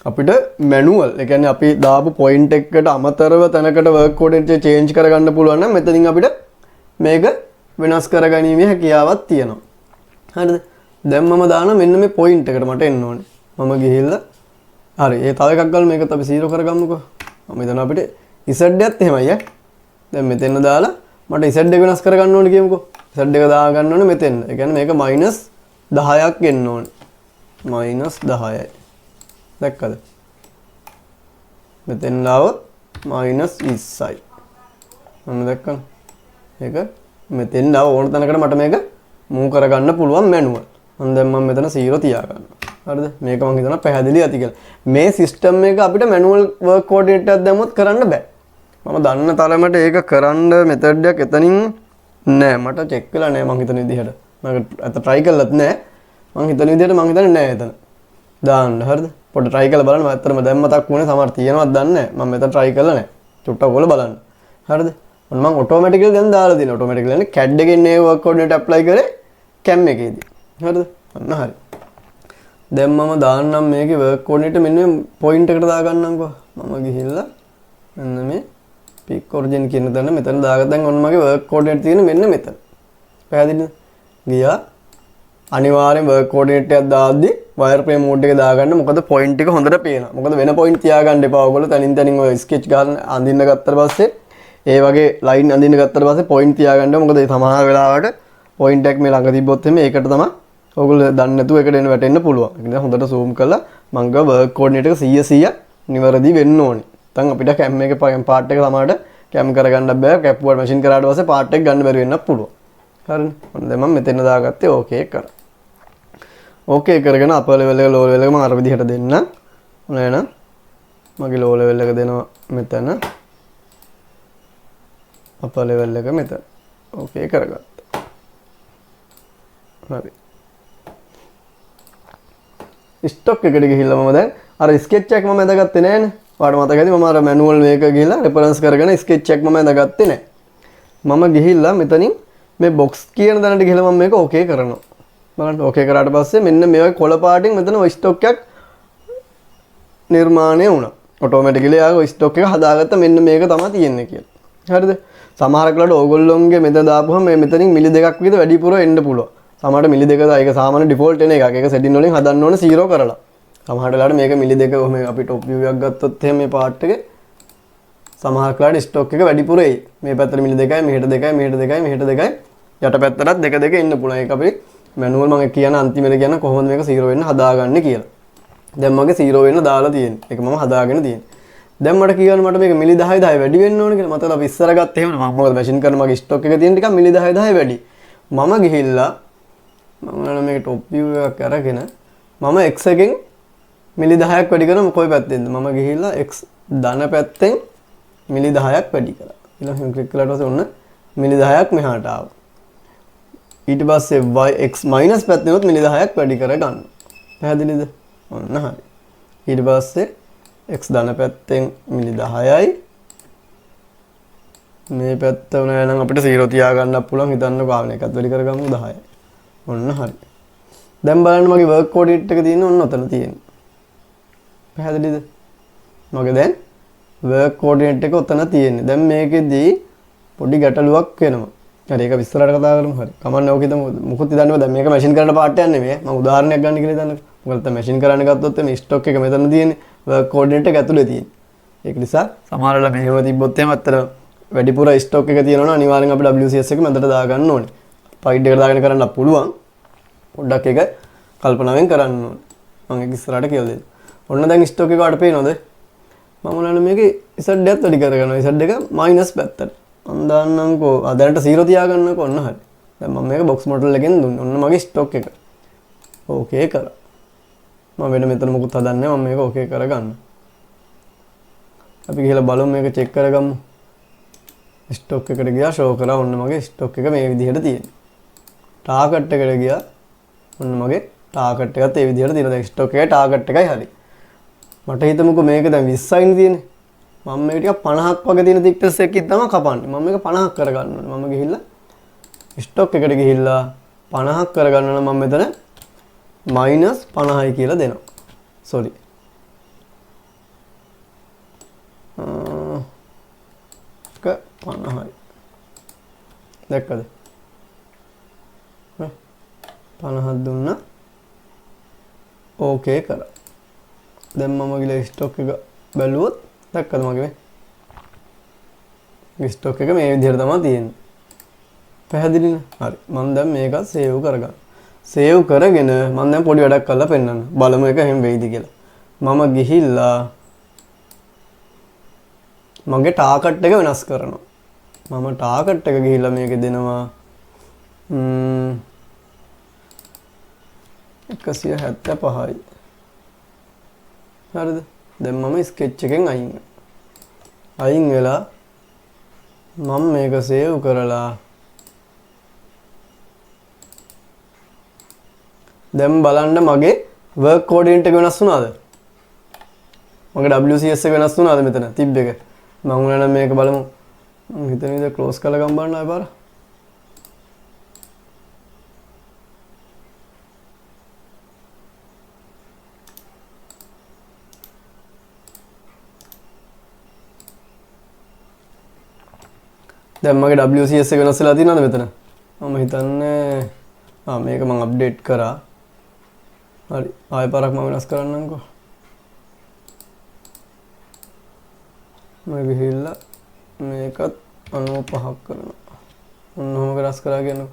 අපිට මැනුවල් ඒ කියන්නේ අපි දාපු පොයින්ට් එකකට අමතරව තැනකට වර්ක් කෝඩිනේට් එක චේන්ජ් කරගන්න පුළුවන් නම් මෙතනින් අපිට මේක වෙනස් කරගැනීමේ හැකියාවක් තියෙනවා. හරිද? දැන් මම දාන මෙන්න මේ පොයින්ට් එකට මට එන්න ඕනේ. මම ගිහිල්ලා හරි ඒ තව එකක් ගන්න මේකත් අපි 0 කරගමුකෝ. මම හිතනවා අපිට z එකත් එහෙමයි ඈ. දැන් මෙතන දාලා මට z එක වෙනස් කරගන්න ඕනේ කියමුකෝ. z එක දා ගන්න ඕනේ මෙතෙන්. ඒ කියන්නේ මේක -10ක් එන්න ඕනේ. -10යි. දැක්කද? මෙතෙන් ලාවොත් -20යි. මම දැක්කම මේක මෙතෙන් ලාව ඕන තැනකට මට මේක මූව් කරගන්න පුළුවන් මැනුවල්. මම දැන් මම මෙතන 0 තියා ගන්නවා. හරිද? මේක මම හිතනවා පැහැදිලි ඇති කියලා. මේ සිස්ටම් එක අපිට මැනුවල් වර්ක් කෝඩිනේට් එකක් දැම්මොත් කරන්න බෑ. මම දන්න තරමට ඒක කරන්න මෙතඩ් එකක් එතනින් නෑ. මට චෙක් වෙලා නෑ මම හිතන විදිහට. මම අත try කළත් නෑ. මම හිතන විදිහට මම හිතන්නේ නෑ එතන. දාන්න හරිද? පොඩ්ඩක් try කරලා බලන්න. මම ඇත්තටම දැන් මතක් වුණේ සමහර තියෙනවද දන්නේ නෑ. මම මෙතන try කරලා නෑ. චුට්ටක් ඔයාලා බලන්න. හරිද? ඔන්න මම ඔටෝමැටිකලි දැන් දාලා දෙනවා. ඔටෝමැටිකලි කියන්නේ CAD එකෙන් මේ වර්ක් කෝඩිනේට් ඇප්ලයි කරේ CAM එකේදී. හරිද? අන්න හරි. දැන් මම දාන්නම් මේකේ වර්ක් කෝඩිනේට් මෙන්න මේ පොයින්ට් එකට දාගන්නම්කෝ. මම ගිහිල්ලා මෙන්න මේ පික් ඔරිජින් කියන තැන මෙතන දාගත්තා. දැන් ඔන්න මගේ වර්ක් කෝඩිනේට් තියෙන්නේ මෙන්න මෙතන. පැහැදිලිද? ගියා. අනිවාර්යෙන් වර්ක් කෝඩිනේට් එකක් දාද්දි වයර් ෆ්‍රේම් මෝඩ් එක දාගන්න. මොකද පොයින්ට් එක හොඳට පේනවා. මොකද වෙන පොයින්ට් තියාගන්න එපා. ඔයගොල්ලෝ තනින් තනින් ඔය ස්කෙච් ගන්න අඳින්න ගත්තට පස්සේ ඒ වගේ ලයින් අඳින්න ගත්තට පස්සේ පොයින්ට් තියාගන්න. මොකද ඒ සමහර වෙලාවට පොයින්ට් එකක් මේ ළඟ තිබ්බොත් එමේ ඒකට තමයි ඔයගොල්ලෝ දන්නේ නැතුව එකට එන්න වැටෙන්න පුළුවන්. ඒක නිසා හොඳට zoom කරලා මම ගා වර්ක් කෝඩිනේට් එක 100% නිවැරදි වෙන්න ඕනේ. නැත්නම් අපිට CAM එකේ පාර්ට් එක සමහරට කැම් කරගන්න බෑ කැපුවට මැෂින් කරාට පස්සේ පාර්ට් එක ගන්න බැරි වෙන්නත් පුළුවන්. හරිනේ. ඔන්න දැන් මම මෙතන දාගත්තේ ඕකේ කරා. ඕකේ කරගෙන අපර් ලෙවල් එක ලෝ ලෙවල් එක මම අර විදිහට දෙන්න. ඔන්න එහෙනම් මගේ ලෝ ලෙවල් එක දෙනවා මෙතන. අපර් ලෙවල් එක මෙතන. ඕකේ කරගත්තා. හරි. ස්ටොක් එකට ගිහිල්ලා මම දැන් අර ස්කෙච් එක මම ඇදගත්තේ නෑනේ. ඔයාලට මතක ඇති මම අර මැනුවල් මේක ගිහිල්ලා රෙෆරන්ස් කරගෙන ස්කෙච් එක මම ඇදගත්තේ නෑ. මම ගිහිල්ලා මෙතනින් මේ බොක්ස් කියන තැනට ගිහිල්ලා මම මේක ඕකේ කරනවා. බලන්න ඕකේ කරාට පස්සේ මෙන්න මේ වගේ කොළ පාටින් මෙතන ඔය ස්ටොක් එකක් නිර්මාණය වුණා. ඔටෝමැටිකලි ආව ස්ටොක් එක හදාගත්ත මෙන්න මේක තමයි තියෙන්නේ කියලා. හරිද? සමහර කලට ඕගොල්ලොන්ගේ මෙතන දාපුවම මේ මෙතනින් මිලි දෙකක් විතර වැඩිපුර එන්න පුළුවන්. සමහරට මිලි දෙක ඒක සාමාන්‍ය ඩිෆෝල්ට් එන එකක්. ඒක සෙටින් වලින් හදන්න ඕනේ 0 කරලා. සමහර වෙලාවට මේක මිලි දෙක ඔහම අපි টොප් view එකක් ගත්තොත් එහෙම මේ පාර්ට් එකේ සමහර කාලේ ස්ටොක් එක වැඩිපුර එයි. මේ පැත්තට මිලි දෙකයි, මෙහෙට දෙකයි, මෙහෙට දෙකයි, මෙහෙට දෙකයි. යට පැත්තටත් දෙක දෙක එන්න පුළුවන්. ඒක අපි මැනුවල් මම කියන අන්තිමට කියන කොහොමද මේක 0 වෙන්න හදාගන්නේ කියලා. දැන් මගේ 0 වෙන්න දාලා තියෙන්නේ. ඒක මම හදාගෙන තියෙන්නේ. දැන් මට කියවන මට මේක මිලි 10 10 වැඩි වෙන්න ඕන කියලා. මතල අපි ඉස්සර ගත්ත එහෙම මම මොකද මැෂින් කරන මගේ ස්ටොක් එක තියෙන ටික මිලි 10 10 වැඩි. මම ගිහිල්ලා මම මේක টොප් view එකක් අරගෙන මම x එකෙන් මිලි 10ක් වැඩි කරා කොයි පැත්තෙන්ද මම ගිහිල්ලා x ධන පැත්තෙන් මිලි 10ක් වැඩි කරා. ඊළඟට ක්ලික් කළාට පස්සේ ඔන්න මිලි 10ක් මෙහාට ආවා. ඊට පස්සේ x මයිනස් පැත්තෙනොත් මිලි 10ක් වැඩි කර ගන්න. පැහැදිලිද? ඔන්න හරි. ඊට පස්සේ x ධන පැත්තෙන් මිලි 10යි මේ පැත්ත උනා නම් අපිට 0 තියා ගන්නත් පුළුවන්. හිතන්නකෝ ආවන එකත් වැඩි කරගමු 10යි. ඔන්න හරි. දැන් බලන්න මගේ වර්ක් කෝඩිනේට් එක තියෙන්නේ ඔන්න ඔතන තියෙන්නේ. පැහැදිලිද? මගේ දැන් වර්ක් කෝඩිනේට් එක ඔතන තියෙන්නේ. දැන් මේකෙදී පොඩි ගැටලුවක් වෙනවා. හරි ඒක විස්තරයට කතා කරමු. හරි. කමන්නේ ඕක හිතමු. මොකොත් හිතන්නේ දැන් මේක මැෂින් කරන්න පාර්ට් එකක් නෙමෙයි. මම උදාහරණයක් ගන්න කියලා හිතන්නකෝ. මොකද දැන් මැෂින් කරන්න ගත්තොත් මේ ස්ටොක් එක මෙතන තියෙන්නේ. වර්ක් කෝඩිනේට් එක ඇතුලේ තියෙන්නේ. ඒක නිසා සමහරවල් මෙහෙම තිබ්බොත් එහෙම අත්තර වැඩිපුර ස්ටොක් එක තියෙනවනේ අනිවාර්යෙන් අපි WCS එක මැදට දාගන්න ඕනේ. ෆයිල් එකට දාගෙන කරන්න පුළුවන්. පොඩ්ඩක් ඒක කල්පනාවෙන් කරන්න ඕනේ. මම ඒක ඉස්සරහට කියලා දෙන්න. ඔන්න දැන් ස්ටොක් එක වට පේනවද? මම උනන මේකේ Z එකත් වැඩි කරගන්නවා. Z එක මයිනස් පැත්තට. මම දාන්නම්කෝ දැනට 0 තියාගන්නකෝ ඔන්න හරි. දැන් මම මේක බොක්ස් මොඩල් එකෙන් දුන්නේ. ඔන්න මගේ ස්ටොක් එක. ඕකේ කරා. මම වෙන මෙතන මොකුත් හදන්නේ නැහැ. මම මේක ඕකේ කරගන්න. අපි ගිහලා බලමු මේක චෙක් කරගමු. ස්ටොක් එකට ගියා ෂෝ කරා ඔන්න මගේ ස්ටොක් එක මේ විදිහට තියෙනවා. ටාගට් එකට ගියා ඔන්න මගේ ටාගට් එකත් ඒ විදිහට තියෙනවා. දැන් ස්ටොක් එකේ ටාගට් එකයි හරි. මට හිතමුකෝ මේක දැන් 20යිනේ තියෙන්නේ. මම මේක ටික 50ක් වගේ තියෙන thickness එකකින් තමයි කපන්නේ. මම මේක 50ක් කරගන්න ඕනේ. මම ගිහිල්ලා ස්ටොක් එකට ගිහිල්ලා 50ක් කරගන්න නම් මම මෙතන -50යි කියලා දෙනවා. sorry. ක 50යි. දැක්කද? 50ක් දුන්නා. ඕකේ කරා. දැන් මම ගිහලා ස්ටොක් එක බැලුවොත් දැක්කද මගේ මේ ස්ටොක් එක මේ විදිහට තමයි තියෙන්නේ. පැහැදිලිද? හරි. මම දැන් මේක සේව් කරගන්න. සේව් කරගෙන මම දැන් පොඩි වැඩක් කරලා පෙන්නන්න. බලමු එක එහෙම වෙයිද කියලා. මම ගිහිල්ලා මගේ ටාගට් එක වෙනස් කරනවා. මම ටාගට් එක ගිහිල්ලා මේක දෙනවා 175යි. හරිද? දැන් මම ස්කෙච් එකෙන් අයින් වෙලා මම මේක සේව් කරලා දැන් බලන්න මගේ වර්ක් කෝඩිනේට් එක වෙනස් වුණාද? මගේ WCS එක වෙනස් වුණාද මෙතන තිබ් එක? මම උනනම් මේක බලමු. මම හිතන විදිහ ක්ලෝස් කරලා ගම් බලන්න ආයෙ පාර. දැන් මගේ WCS එක වෙනස් වෙලා තියෙනවද මෙතන? මම හිතන්නේ මේක මම අප්ඩේට් කරා. හරි. ආයෙ පාරක් මම වෙනස් කරන්නම්කෝ. මම ගිහිල්ලා මේකත් 95ක් කරනවා. ඔන්නෝම වෙනස් කරා කියනකො.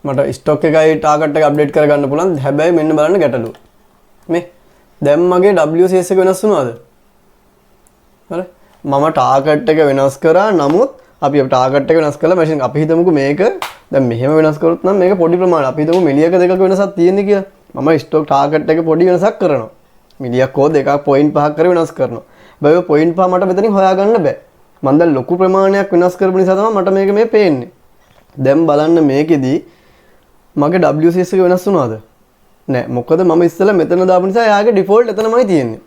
මට ස්ටොක් එකයි ටාගට් එක අප්ඩේට් කරගන්න පුළුවන්. හැබැයි මෙන්න බලන්න ගැටලුව. මේ දැන් මගේ WCS එක වෙනස් වුණාද? හරි. මම ටාගට් එක වෙනස් කරා. නමුත් අපි ටාගට් එක වෙනස් කළා මැෂින් අපි හිතමුකෝ මේක දැන් මෙහෙම වෙනස් කරොත් නම් මේක පොඩි ප්‍රමාණයක්. අපි හිතමු මිලියක දෙකක වෙනසක් තියෙන්නේ කියලා. මම ස්ටොක් ටාගට් එක පොඩි වෙනසක් කරනවා. මිලියක් හෝ 2.5ක් කර වෙනස් කරනවා. හැබැයි 0.5 මට මෙතනින් හොයාගන්න බෑ. මම දැන් ලොකු ප්‍රමාණයක් වෙනස් කරපු නිසා තමයි මට මේක මේ පේන්නේ. දැන් බලන්න මේකෙදි මගේ WCS එක වෙනස් වුණාද? නෑ. මොකද මම ඉස්සෙල්ලා මෙතන දාපු නිසා එයාගේ ඩිෆෝල්ට් එතනමයි තියෙන්නේ.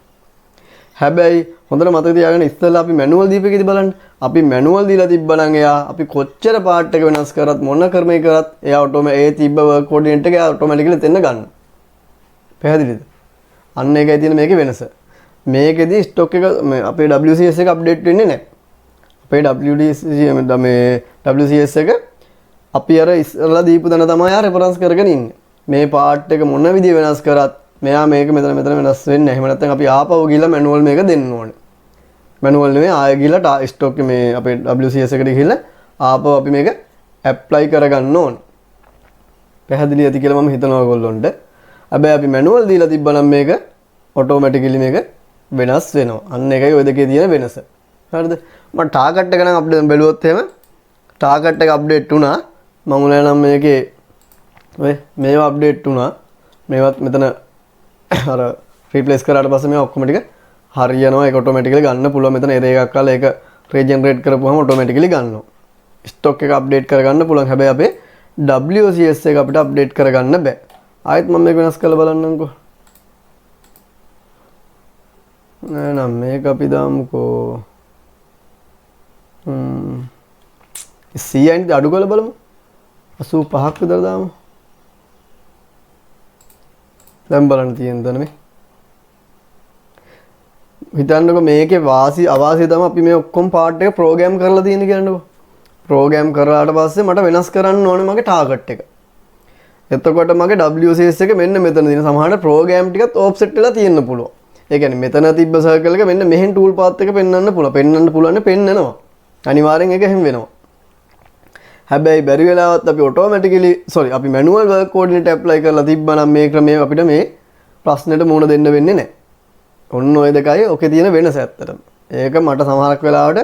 හැබැයි හොඳට මතක තියාගන්න ඉස්සෙල්ලා අපි මැනුවල් දීපෙකදී බලන්න. අපි මැනුවල් දීලා තිබ්බනම් එයා අපි කොච්චර පාර්ට් එක වෙනස් කරත් මොන ක්‍රමයක කරත් එයා ඒ තිබ්බ වර්ක් කෝඩිනේට් එක එයා ඔටෝමැටිකලි දෙන්න ගන්න. පැහැදිලිද? අන්න ඒකයි තියෙන මේකේ වෙනස. මේකෙදි ස්ටොක් එක අපේ WCS එක අප්ඩේට් වෙන්නේ නැහැ. අපේ WCS එක අපි අර ඉස්සරලා දීපු දන තමයි ආ රෙෆරන්ස් කරගෙන ඉන්නේ. මේ පාර්ට් එක මොන විදිය වෙනස් කරත් මෙයා මේක මෙතන වෙනස් වෙන්නේ නැහැ. එහෙම නැත්නම් අපි ආපහු ගිහලා මැනුවල් මේක දෙන්න ඕනේ. මැනුවල් නෙමෙයි ආයෙ ගිහලා ස්ටොක් මේ අපේ WCS එකට ගිහලා ආපහු අපි මේක ඇප්ලයි කරගන්න ඕනේ. පැහැදිලි ඇති කියලා මම හිතනවා ඔයගොල්ලොන්ට. හැබැයි අපි මැනුවල් දීලා තිබ්බනම් මේක ඔටෝමැටිකලි මේක වෙනස් වෙනවා. අන්න ඒකයි ඔය දෙකේ තියෙන වෙනස. හරිද? මම ටාගට් එක නම් අප්ඩේට් බැලුවොත් එහෙම ටාගට් එක අප්ඩේට් වුණා. මම උනා නම් මේකේ ඔය මේවා අප්ඩේට් වුණා. මේවත් මෙතන අර රීප්ලේස් කරාට පස්සේ මේ ඔක්කොම ටික හරියනවා. ඒක ඔටෝමැටිකලි ගන්න පුළුවන්. මෙතන එරර් එකක් ආලා ඒක රීජෙනරේට් කරපුවාම ඔටෝමැටිකලි ගන්නවා. ස්ටොක් එක අප්ඩේට් කරගන්න පුළුවන්. හැබැයි අපේ WCS එක අපිට අප්ඩේට් කරගන්න බෑ. ආයෙත් මම මේක වෙනස් කරලා බලන්නම්කෝ. නෑ නම මේක අපි දාමුකෝ. CI අඩු කරලා බලමු. 85ක් විතර දාමු. දැන් බලන්න තියෙනද නෙමෙයි. හිතන්නකෝ මේකේ අවාසිය තමයි අපි මේ ඔක්කොම පාර්ට් එක ප්‍රෝග්‍රෑම් කරලා තියෙන්නේ කියන්නකෝ. ප්‍රෝග්‍රෑම් කරලාට පස්සේ මට වෙනස් කරන්න ඕනේ මගේ ටාගට් එක. එතකොට මගේ WCS එක මෙන්න මෙතන තියෙන සමහරට ප්‍රෝග්‍රෑම් ටිකත් ඔෆ්සෙට් වෙලා තියෙන්න පුළුවන්. ඒ කියන්නේ මෙතන තිබ්බ සර්කල් එක මෙන්න මෙහෙන් ටූල් පාත් එක පෙන්වන්න පුළුවන්. පෙන්වනවා. අනිවාර්යෙන් ඒක එහෙම වෙනවා. හැබැයි බැරි වෙලාවත් අපි අපි මැනුවල් වර්ක් කෝඩිනේට් ඇප්ලයි කරලා තිබ්බනම් මේ ක්‍රමයේ අපිට මේ ප්‍රශ්නෙට මුහුණ දෙන්න වෙන්නේ නැහැ. ඔන්න ඔය දෙකයි ඔකේ තියෙන වෙනස ඇත්තටම. ඒක මට සමහරක් වෙලාවට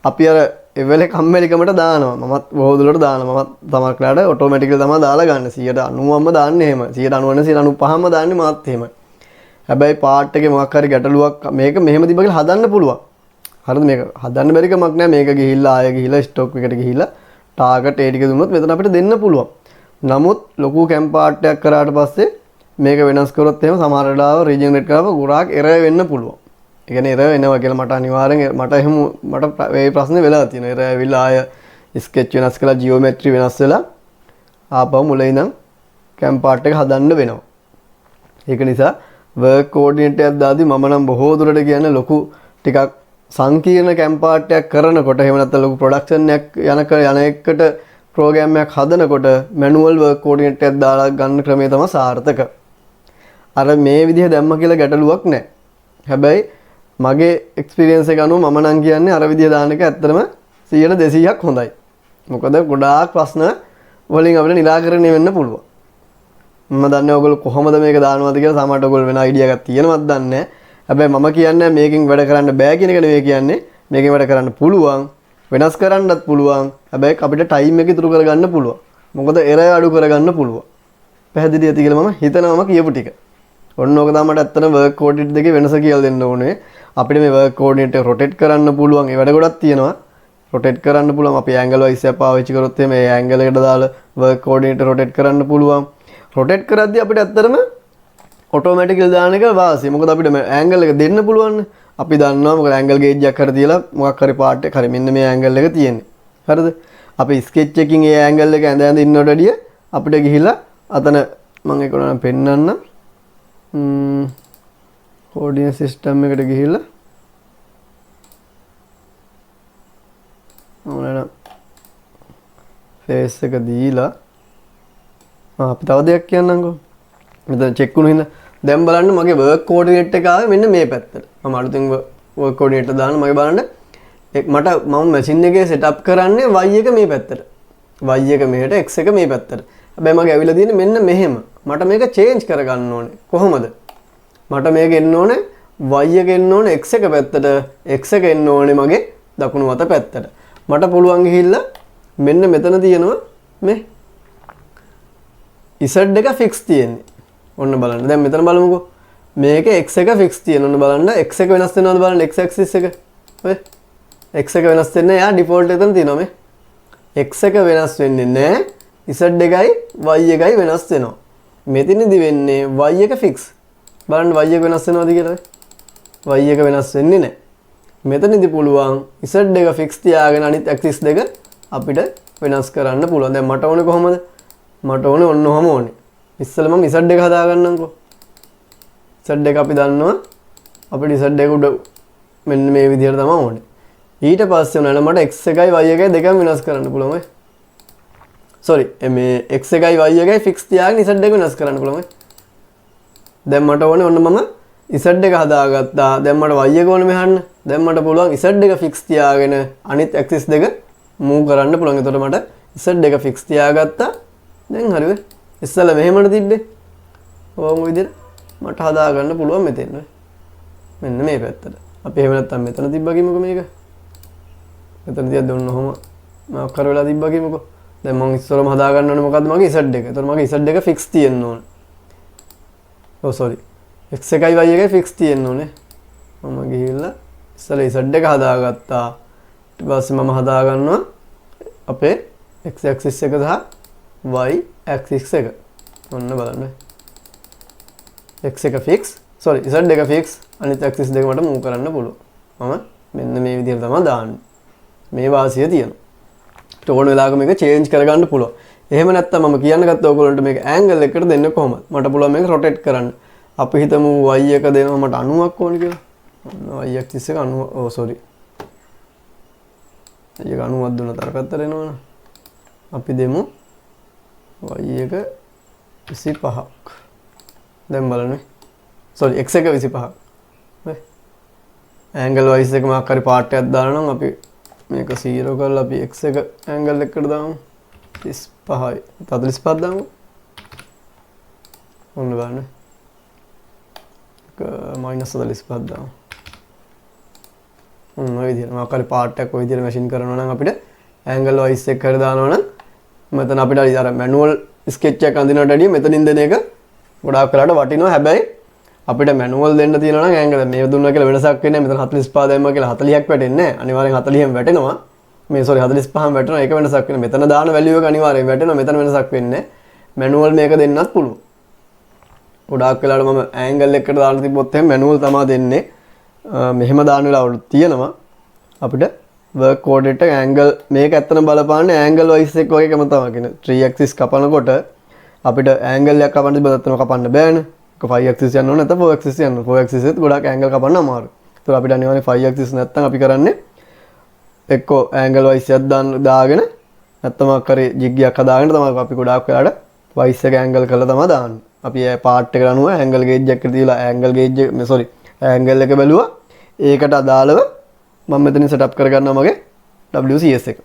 අපි අර එවලේ කම්මැලිකමට දානවා. මමත් බොහෝ දුරට දානවා. මමත් තමක් වෙලාවට ඔටෝමැටිකලි තමයි දාලා ගන්න. 90%ම දාන්නේ එහෙම. 90% 95%ම දාන්නේ මාත් එහෙම. හැබැයි පාර්ට් එකේ මොකක් හරි ගැටලුවක් මේක මෙහෙම තිබ්බ කියලා හදන්න පුළුවන්. හරිද? මේක හදන්න බැරි කමක් නැහැ. මේක ගිහිල්ලා ආයෙ ගිහිල්ලා ස්ටොක් එකට ගිහිල්ලා ටාගට් ඒ ටික දුන්නොත් මෙතන අපිට දෙන්න පුළුවන්. නමුත් ලොකු කැම් පාර්ට් එකක් කරාට පස්සේ මේක වෙනස් කරොත් එහෙම සමහර වෙලාව රීජෙනරේට් කරලා ගොඩාක් එරර් වෙන්න පුළුවන්. ඒ කියන්නේ එරර් වෙනවා කියලා මට අනිවාර්යෙන් මට මේ ප්‍රශ්නේ වෙලා තියෙනවා. එරර් ඇවිල්ලා ආය ස්කෙච් වෙනස් කරලා ජියෝමෙට්‍රි වෙනස් වෙලා ආපහු මුලින් ඉඳන් කැම් පාර්ට් එක හදන්න වෙනවා. ඒක නිසා වර්ක් කෝඩිනේට් එකක් දාදී මම නම් බොහෝ දුරට කියන්නේ ලොකු ටිකක් සංකීර්ණ කැම් පාර්ට් එකක් කරනකොට එහෙම නැත්නම් ලොකු ප්‍රොඩක්ෂන් එකක් යන එකට ප්‍රෝග්‍රෑම් එකක් හදනකොට මැනුවල් වර්ක් කෝඩිනේට් එකක් දාලා ගන්න ක්‍රමය තමයි සාර්ථක. අර මේ විදිහ දැම්ම කියලා ගැටලුවක් නැහැ. හැබැයි මගේ එක්ස්පීරියන්ස් එක අනුව මම නම් කියන්නේ අර විදිහ දාන එක ඇත්තටම 100% 200ක් හොඳයි. මොකද ගොඩාක් ප්‍රශ්න වලින් අපිට निराකරණය වෙන්න පුළුවන්. මම දන්නේ ඔයගොල්ලෝ කොහොමද මේක දානවද කියලා සමහරට ඔයගොල්ලෝ වෙන අයිඩියා එකක් තියෙනවද දන්නේ නැහැ. හැබැයි මම කියන්නේ මේකෙන් වැඩ කරන්න බෑ කියන එක නෙවෙයි කියන්නේ. මේකෙන් වැඩ කරන්න පුළුවන්. වෙනස් කරන්නත් පුළුවන්. හැබැයි අපිට ටයිම් එක ඉතුරු කරගන්න පුළුවන්. මොකද එරර් අඩු කරගන්න පුළුවන්. පැහැදිලි ඇති කියලා මම හිතනවා කියපු ටික. ඔන්න ඕක තමයි ඇත්තටම වර්ක් කෝඩිනේට් දෙකේ වෙනස කියලා දෙන්න ඕනේ. අපිට මේ වර්ක් කෝඩිනේට් එක රොටේට් කරන්න පුළුවන්. ඒ වැඩ ගොඩක් තියෙනවා. රොටේට් කරන්න පුළුවන්. අපි ඇන්ගල් වයිස් එක පාවිච්චි කරොත් එහෙම ඒ ඇන්ගල් එකට දාලා වර්ක් කෝඩිනේට් රොටේට් කරන්න පුළුවන්. රොටේට් කරද්දී අපිට ඇත්තටම ඔටෝමැටිකලි දාන එක වාසිය. මොකද අපිට ඇන්ගල් එක දෙන්න පුළුවන්. අපි දන්නවා මොකද ඇන්ගල් ගේජ් එකක් හරි තියලා මොකක් හරි පාර්ට් එක හරි මෙන්න මේ ඇන්ගල් එක තියෙන්නේ. හරිද? අපි ස්කෙච් එකකින් ඒ ඇන්ගල් එක ඇඳ ඉන්නවට වැඩිය අපිට ගිහිල්ලා අතන මම ඒක උනම් පෙන්නන්නම්. කෝඩිනේට් සිස්ටම් එකට ගිහිල්ලා ඕනනම් ෆේස් එක දීලා අපි තව දෙයක් කියන්නම්කෝ. මෙතන චෙක් වුණු හින්දා දැන් බලන්න මගේ වර්ක් කෝඩිනේට් එක ආවේ මෙන්න මේ පැත්තට. මම අලුතෙන් වර්ක් කෝඩිනේට් දාන්න මගේ බලන්න මම මැෂින් එකේ සෙටප් කරන්නේ y එක මේ පැත්තට. y එක මෙහෙට x එක මේ පැත්තට. හැබැයි මගේ ඇවිල්ලා තියෙන්නේ මෙන්න මෙහෙම. මට මේක චේන්ජ් කරගන්න ඕනේ. කොහොමද? මට මේක එන්න ඕනේ y එක එන්න ඕනේ x එක පැත්තට x එක එන්න ඕනේ මගේ දකුණු අත පැත්තට. මට පුළුවන් ගිහිල්ලා මෙන්න මෙතන තියෙනවා මේ z එක ෆික්ස් තියෙන්නේ. ඔන්න බලන්න. දැන් මෙතන බලමුකෝ. මේක x එක ෆික්ස් තියෙන. ඔන්න බලන්න x එක වෙනස් වෙනවද බලන්න x axis එක. ඔය x එක වෙනස් වෙන්නේ යා ඩිෆෝල්ට් එකෙන් තියෙනවා මේ. x එක වෙනස් වෙන්නේ නැහැ. z එකයි y එකයි වෙනස් වෙනවා. මෙතනදි වෙන්නේ y එක ෆික්ස්. බලන්න y එක වෙනස් වෙනවද කියලා. y එක වෙනස් වෙන්නේ නැහැ. මෙතනදි පුළුවන් z එක ෆික්ස් තියාගෙන අනිත් axis දෙක අපිට වෙනස් කරන්න පුළුවන්. දැන් මට ඕනේ කොහමද? මට ඕනේ ඔන්න ඔහම ඕනේ. ඉස්සෙල්ලා මම z එක හදා ගන්නම්කෝ. z එක අපි දන්නවා අපිට z එක උඩ මෙන්න මේ විදිහට තමයි ඕනේ. ඊට පස්සේ උනන මට x එකයි y එකයි දෙකම වෙනස් කරන්න පුළුවන් ඔය. sorry මේ x එකයි y එකයි ෆික්ස් තියාගෙන z එක වෙනස් කරන්න පුළුවන් ඔය. දැන් මට ඕනේ ඔන්න මම z එක හදාගත්තා. දැන් මට y එක ඕනේ මෙහන්න. දැන් මට පුළුවන් z එක ෆික්ස් තියාගෙන අනිත් axis දෙක move කරන්න පුළුවන්. එතකොට මට z එක ෆික්ස් තියාගත්තා. දැන් හරි වෙයි. ඉස්සෙල්ලා මෙහෙමද තිබ්බේ. ඕම විදිහට මට හදා ගන්න පුළුවන් මෙතෙන්. මෙන්න මේ පැත්තට. අපි එහෙම නැත්තම් මෙතන තිබ්බා කිමුකෝ මේක. මෙතන තියද්ද ඔන්න ඔහම මම කර වෙලා තිබ්බා කිමුකෝ. දැන් මම ඉස්සරම හදා ගන්න ඕනේ මොකද්ද මගේ z එක. එතකොට මගේ z එක ෆික්ස් තියෙන්න ඕනේ. ඔව් sorry. x එකයි y එකයි ෆික්ස් තියෙන්න ඕනේ. මම ගිහිල්ලා ඉස්සෙල්ලා z එක හදාගත්තා. ඊට පස්සේ මම හදා ගන්නවා අපේ x axis එක සහ y axis එක. ඔන්න බලන්න. x එක ෆික්ස් sorry z එක ෆික්ස් අනිත් axis දෙක මට move කරන්න පුළුවන්. මම මෙන්න මේ විදිහට තමයි දාන්නේ. මේ වාසිය තියෙනවා. ඕන වෙලාවක මේක change කරගන්න පුළුවන්. එහෙම නැත්නම් මම කියන්න ගත්ත ඔයගොල්ලන්ට මේක angle එකකට දෙන්න කොහොමද? මට පුළුවන් මේක rotate කරන්න. අපි හිතමු y එක දෙනවා මට 90ක් ඕන කියලා. y axis එක 90 oh sorry. ඒක 90ක් දුන්නත් අර පැත්තට එනවනේ. අපි දෙමු y එක 25ක්. දැන් බලන්න. sorry x එක 25ක්. හරි. angle wise එක මාක් හරි පාර්ට් එකක් දාලා නම් අපි මේක 0 කරලා අපි x එක angle එකකට දාමු. 35යි. 45ක් දාමු. ඔන්න බලන්න. -45ක් දාමු. ඔන්න ඔය විදිහට මාක් හරි පාර්ට් එකක් ඔය විදිහට මැෂින් කරනවා නම් අපිට angle wise එක හරි දානවා නම් මෙතන අපිට අර manual sketch එකක් අඳිනවට වැඩිය මෙතනින් දෙන එක ගොඩාක් වෙලාට වටිනවා. හැබැයි අපිට manual දෙන්න තියෙනවා නම් angle මේ දුන්නා කියලා වෙනසක් වෙන්නේ නැහැ. මෙතන 45 දැම්මා කියලා 40ක් වැටෙන්නේ නැහැ. අනිවාර්යෙන් 40න් වැටෙනවා. මේ sorry 45න් වැටෙනවා. ඒක වෙනසක් වෙන්නේ. මෙතන දාන value එක අනිවාර්යෙන් වැටෙනවා. මෙතන වෙනසක් වෙන්නේ නැහැ. manual මේක දෙන්නත් පුළුවන්. ගොඩාක් වෙලාට මම angle එකකට දාන්න තිබ්බොත් එහෙනම් manual තමයි දෙන්නේ. මෙහෙම දාන වෙලාවලුත් තියෙනවා. අපිට work coordinate angle මේක ඇත්තටම බලපාන්නේ angle wise එක වගේම තමයි කියන්නේ 3 axis කපනකොට අපිට angle එකක් කපන්න තිබ්බොත් කපන්න බෑනේ. ඒක 5 axis යන්න ඕනේ නැත්නම් 4 axis යන්න ඕනේ. 4 axis එකත් ගොඩාක් angle කපන්න අමාරුයි. ඒක අපිට අනිවාර්යයෙන් 5 axis නැත්නම් අපි කරන්නේ එක්කෝ angle wise එකක් දාගෙන නැත්නම් අකරේ jig එකක් හදාගෙන තමයි අපි ගොඩාක් වෙලාට wise එක angle කරලා තමයි දාන්නේ. අපි ඒ part එකට අනුව angle gauge එකකට දීලා angle gauge එක sorry angle එක බැලුවා. ඒකට අදාළව මම මෙතනින් setup කරගන්නවා මගේ WCS එක.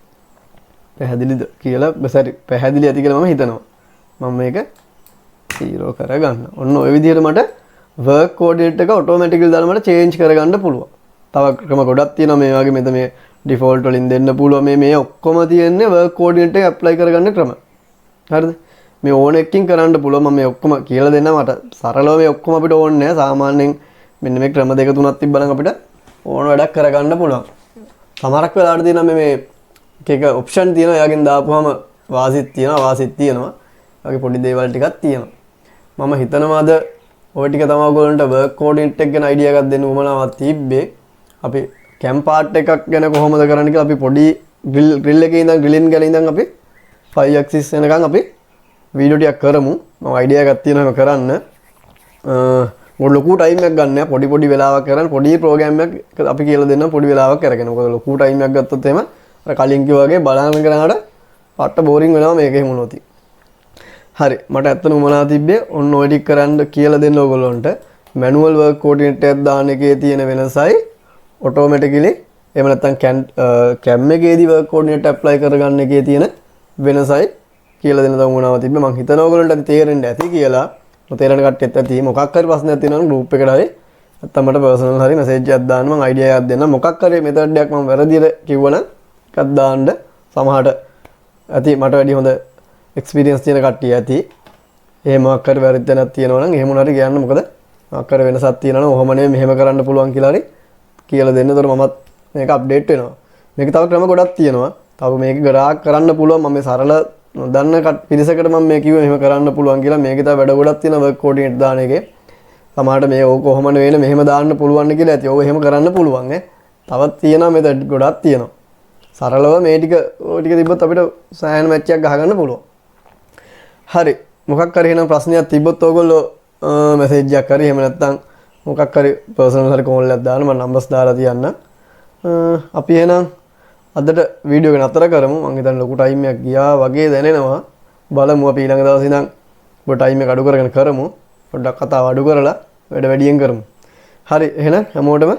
පැහැදිලිද කියලා බසරි පැහැදිලි ඇති කියලා මම හිතනවා. මම මේක 0 කරගන්න. ඔන්න ඔය විදිහට මට work coordinate එක automatically දාලා මට change කරගන්න පුළුවන්. තව ක්‍රම ගොඩක් තියෙනවා මේ වගේ මෙතන මේ default වලින් දෙන්න පුළුවන් මේ ඔක්කොම තියෙන්නේ work coordinate එක apply කරගන්න ක්‍රම. හරිද? මේ ඕන එකකින් කරන්න පුළුවන්. මම මේ ඔක්කොම කියලා දෙන්න මට සරලව මේ ඔක්කොම අපිට ඕනේ නැහැ. සාමාන්‍යයෙන් මෙන්න මේ ක්‍රම දෙක තුනක් තිබ්බනම් අපිට ඕන වැඩක් කරගන්න පුළුවන්. සමහරක් වෙලාවට තියෙනවා මේ එක ඔප්ෂන් තියෙනවා. එයාගෙන් දාපුවාම වාසිත් තියෙනවා වාසිත් තියෙනවා. වගේ පොඩි දේවල් ටිකක් තියෙනවා. මම හිතනවා අද ඔය ටික තමයි ඔයගොල්ලන්ට work coordinate එක ගැන idea එකක් දෙන්න උවමනාවක් තිබ්බේ. අපි cam part එකක් ගැන කොහොමද කරන්න කියලා අපි පොඩි grill එකේ ඉඳන් grilling ගැන ඉඳන් අපි 5 axis වෙනකන් අපි වීඩියෝ ටිකක් කරමු. මම idea එකක් තියෙනවා කරන්න. මොකද ලොකු ටයිම් එකක් ගන්න නෑ. පොඩි වෙලාවක් කරන් පොඩි ප්‍රෝග්‍රෑම් එකක් අපි කියලා දෙන්න පොඩි වෙලාවක් කරගෙන. මොකද ලොකු ටයිම් එකක් ගත්තොත් එහෙම අර කලින් කිව්වා වගේ බලන්න කරනකොට පට්ට බෝරින් වෙනවා මේක එහෙම වුණොත්. හරි මට ඇත්තටම මොනවා තිබ්බේ ඔන්න ඔය ටික කරන්න කියලා දෙන්න ඕගොල්ලන්ට manual work coordinate එකක් දාන එකේ තියෙන වෙනසයි automatically එහෙම නැත්නම් cam එකේදී work coordinate apply කරගන්න එකේ තියෙන වෙනසයි කියලා දෙන්න තමයි මොනවා තිබ්බේ. මම හිතනවා ඔයගොල්ලන්ට තේරෙන්න ඇති කියලා. නොතේරෙන කට්ටියත් ඇති. මොකක් හරි ප්‍රශ්නයක් තියෙනවා නම් group එකට හරි නැත්නම් මට personal හරි message එකක් දාන්න මම idea එකක් දෙන්නම්. මොකක් හරි method එකක් මම වැරදියට කිව්වනම් එකක් දාන්න. සමහරට ඇති මට වැඩි හොඳ experience තියෙන කට්ටිය ඇති. එහෙම මොකක් හරි වැරදි තැනක් තියෙනවා නම් එහෙම උනාට කියන්න. මොකද මොකක් හරි වෙනසක් තියෙනවා නම් ඔහොම නෙමෙයි මෙහෙම කරන්න පුළුවන් කියලා හරි කියලා දෙන්න. ඒතර මමත් මේක අප්ඩේට් වෙනවා. මේක තව ක්‍රම ගොඩක් තියෙනවා. තව මේක ගොඩාක් කරන්න පුළුවන්. මම මේ සරල නොදන්න පිරිසකට මම මේ කිව්වේ මෙහෙම කරන්න පුළුවන් කියලා. මේකේ තව වැඩ ගොඩක් තියෙනවා work coordinate දාන එකේ. සමහරට මේ ඕක කොහොමද වෙන්නේ මෙහෙම දාන්න පුළුවන් කියලා ඇති. ඕක එහෙම කරන්න පුළුවන් ඈ. තවත් තියෙනවා method ගොඩක් තියෙනවා. සරලව මේ ටික තිබ්බොත් අපිට සෑහෙන මැච් එකක් ගහගන්න පුළුවන්. හරි. මොකක් හරි එහෙනම් ප්‍රශ්නයක් තිබ්බොත් ඕගොල්ලෝ මැසේජ් එකක් හරි එහෙම නැත්නම් මොකක් හරි පර්සනල් හරි කෝල් එකක් දාන්න මම නම්බර්ස් දාලා තියන්න. අපි එහෙනම් අදට වීඩියෝ එක නතර කරමු. මම හිතන්නේ ලොකු ටයිම් එකක් ගියා වගේ දැනෙනවා. බලමු අපි ඊළඟ දවසේ ඉඳන් ඔබ ටයිම් එක අඩු කරගෙන කරමු. පොඩ්ඩක් කතාව අඩු කරලා වැඩ වැඩියෙන් කරමු. හරි එහෙනම් හැමෝටම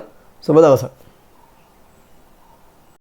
සුබ දවසක්.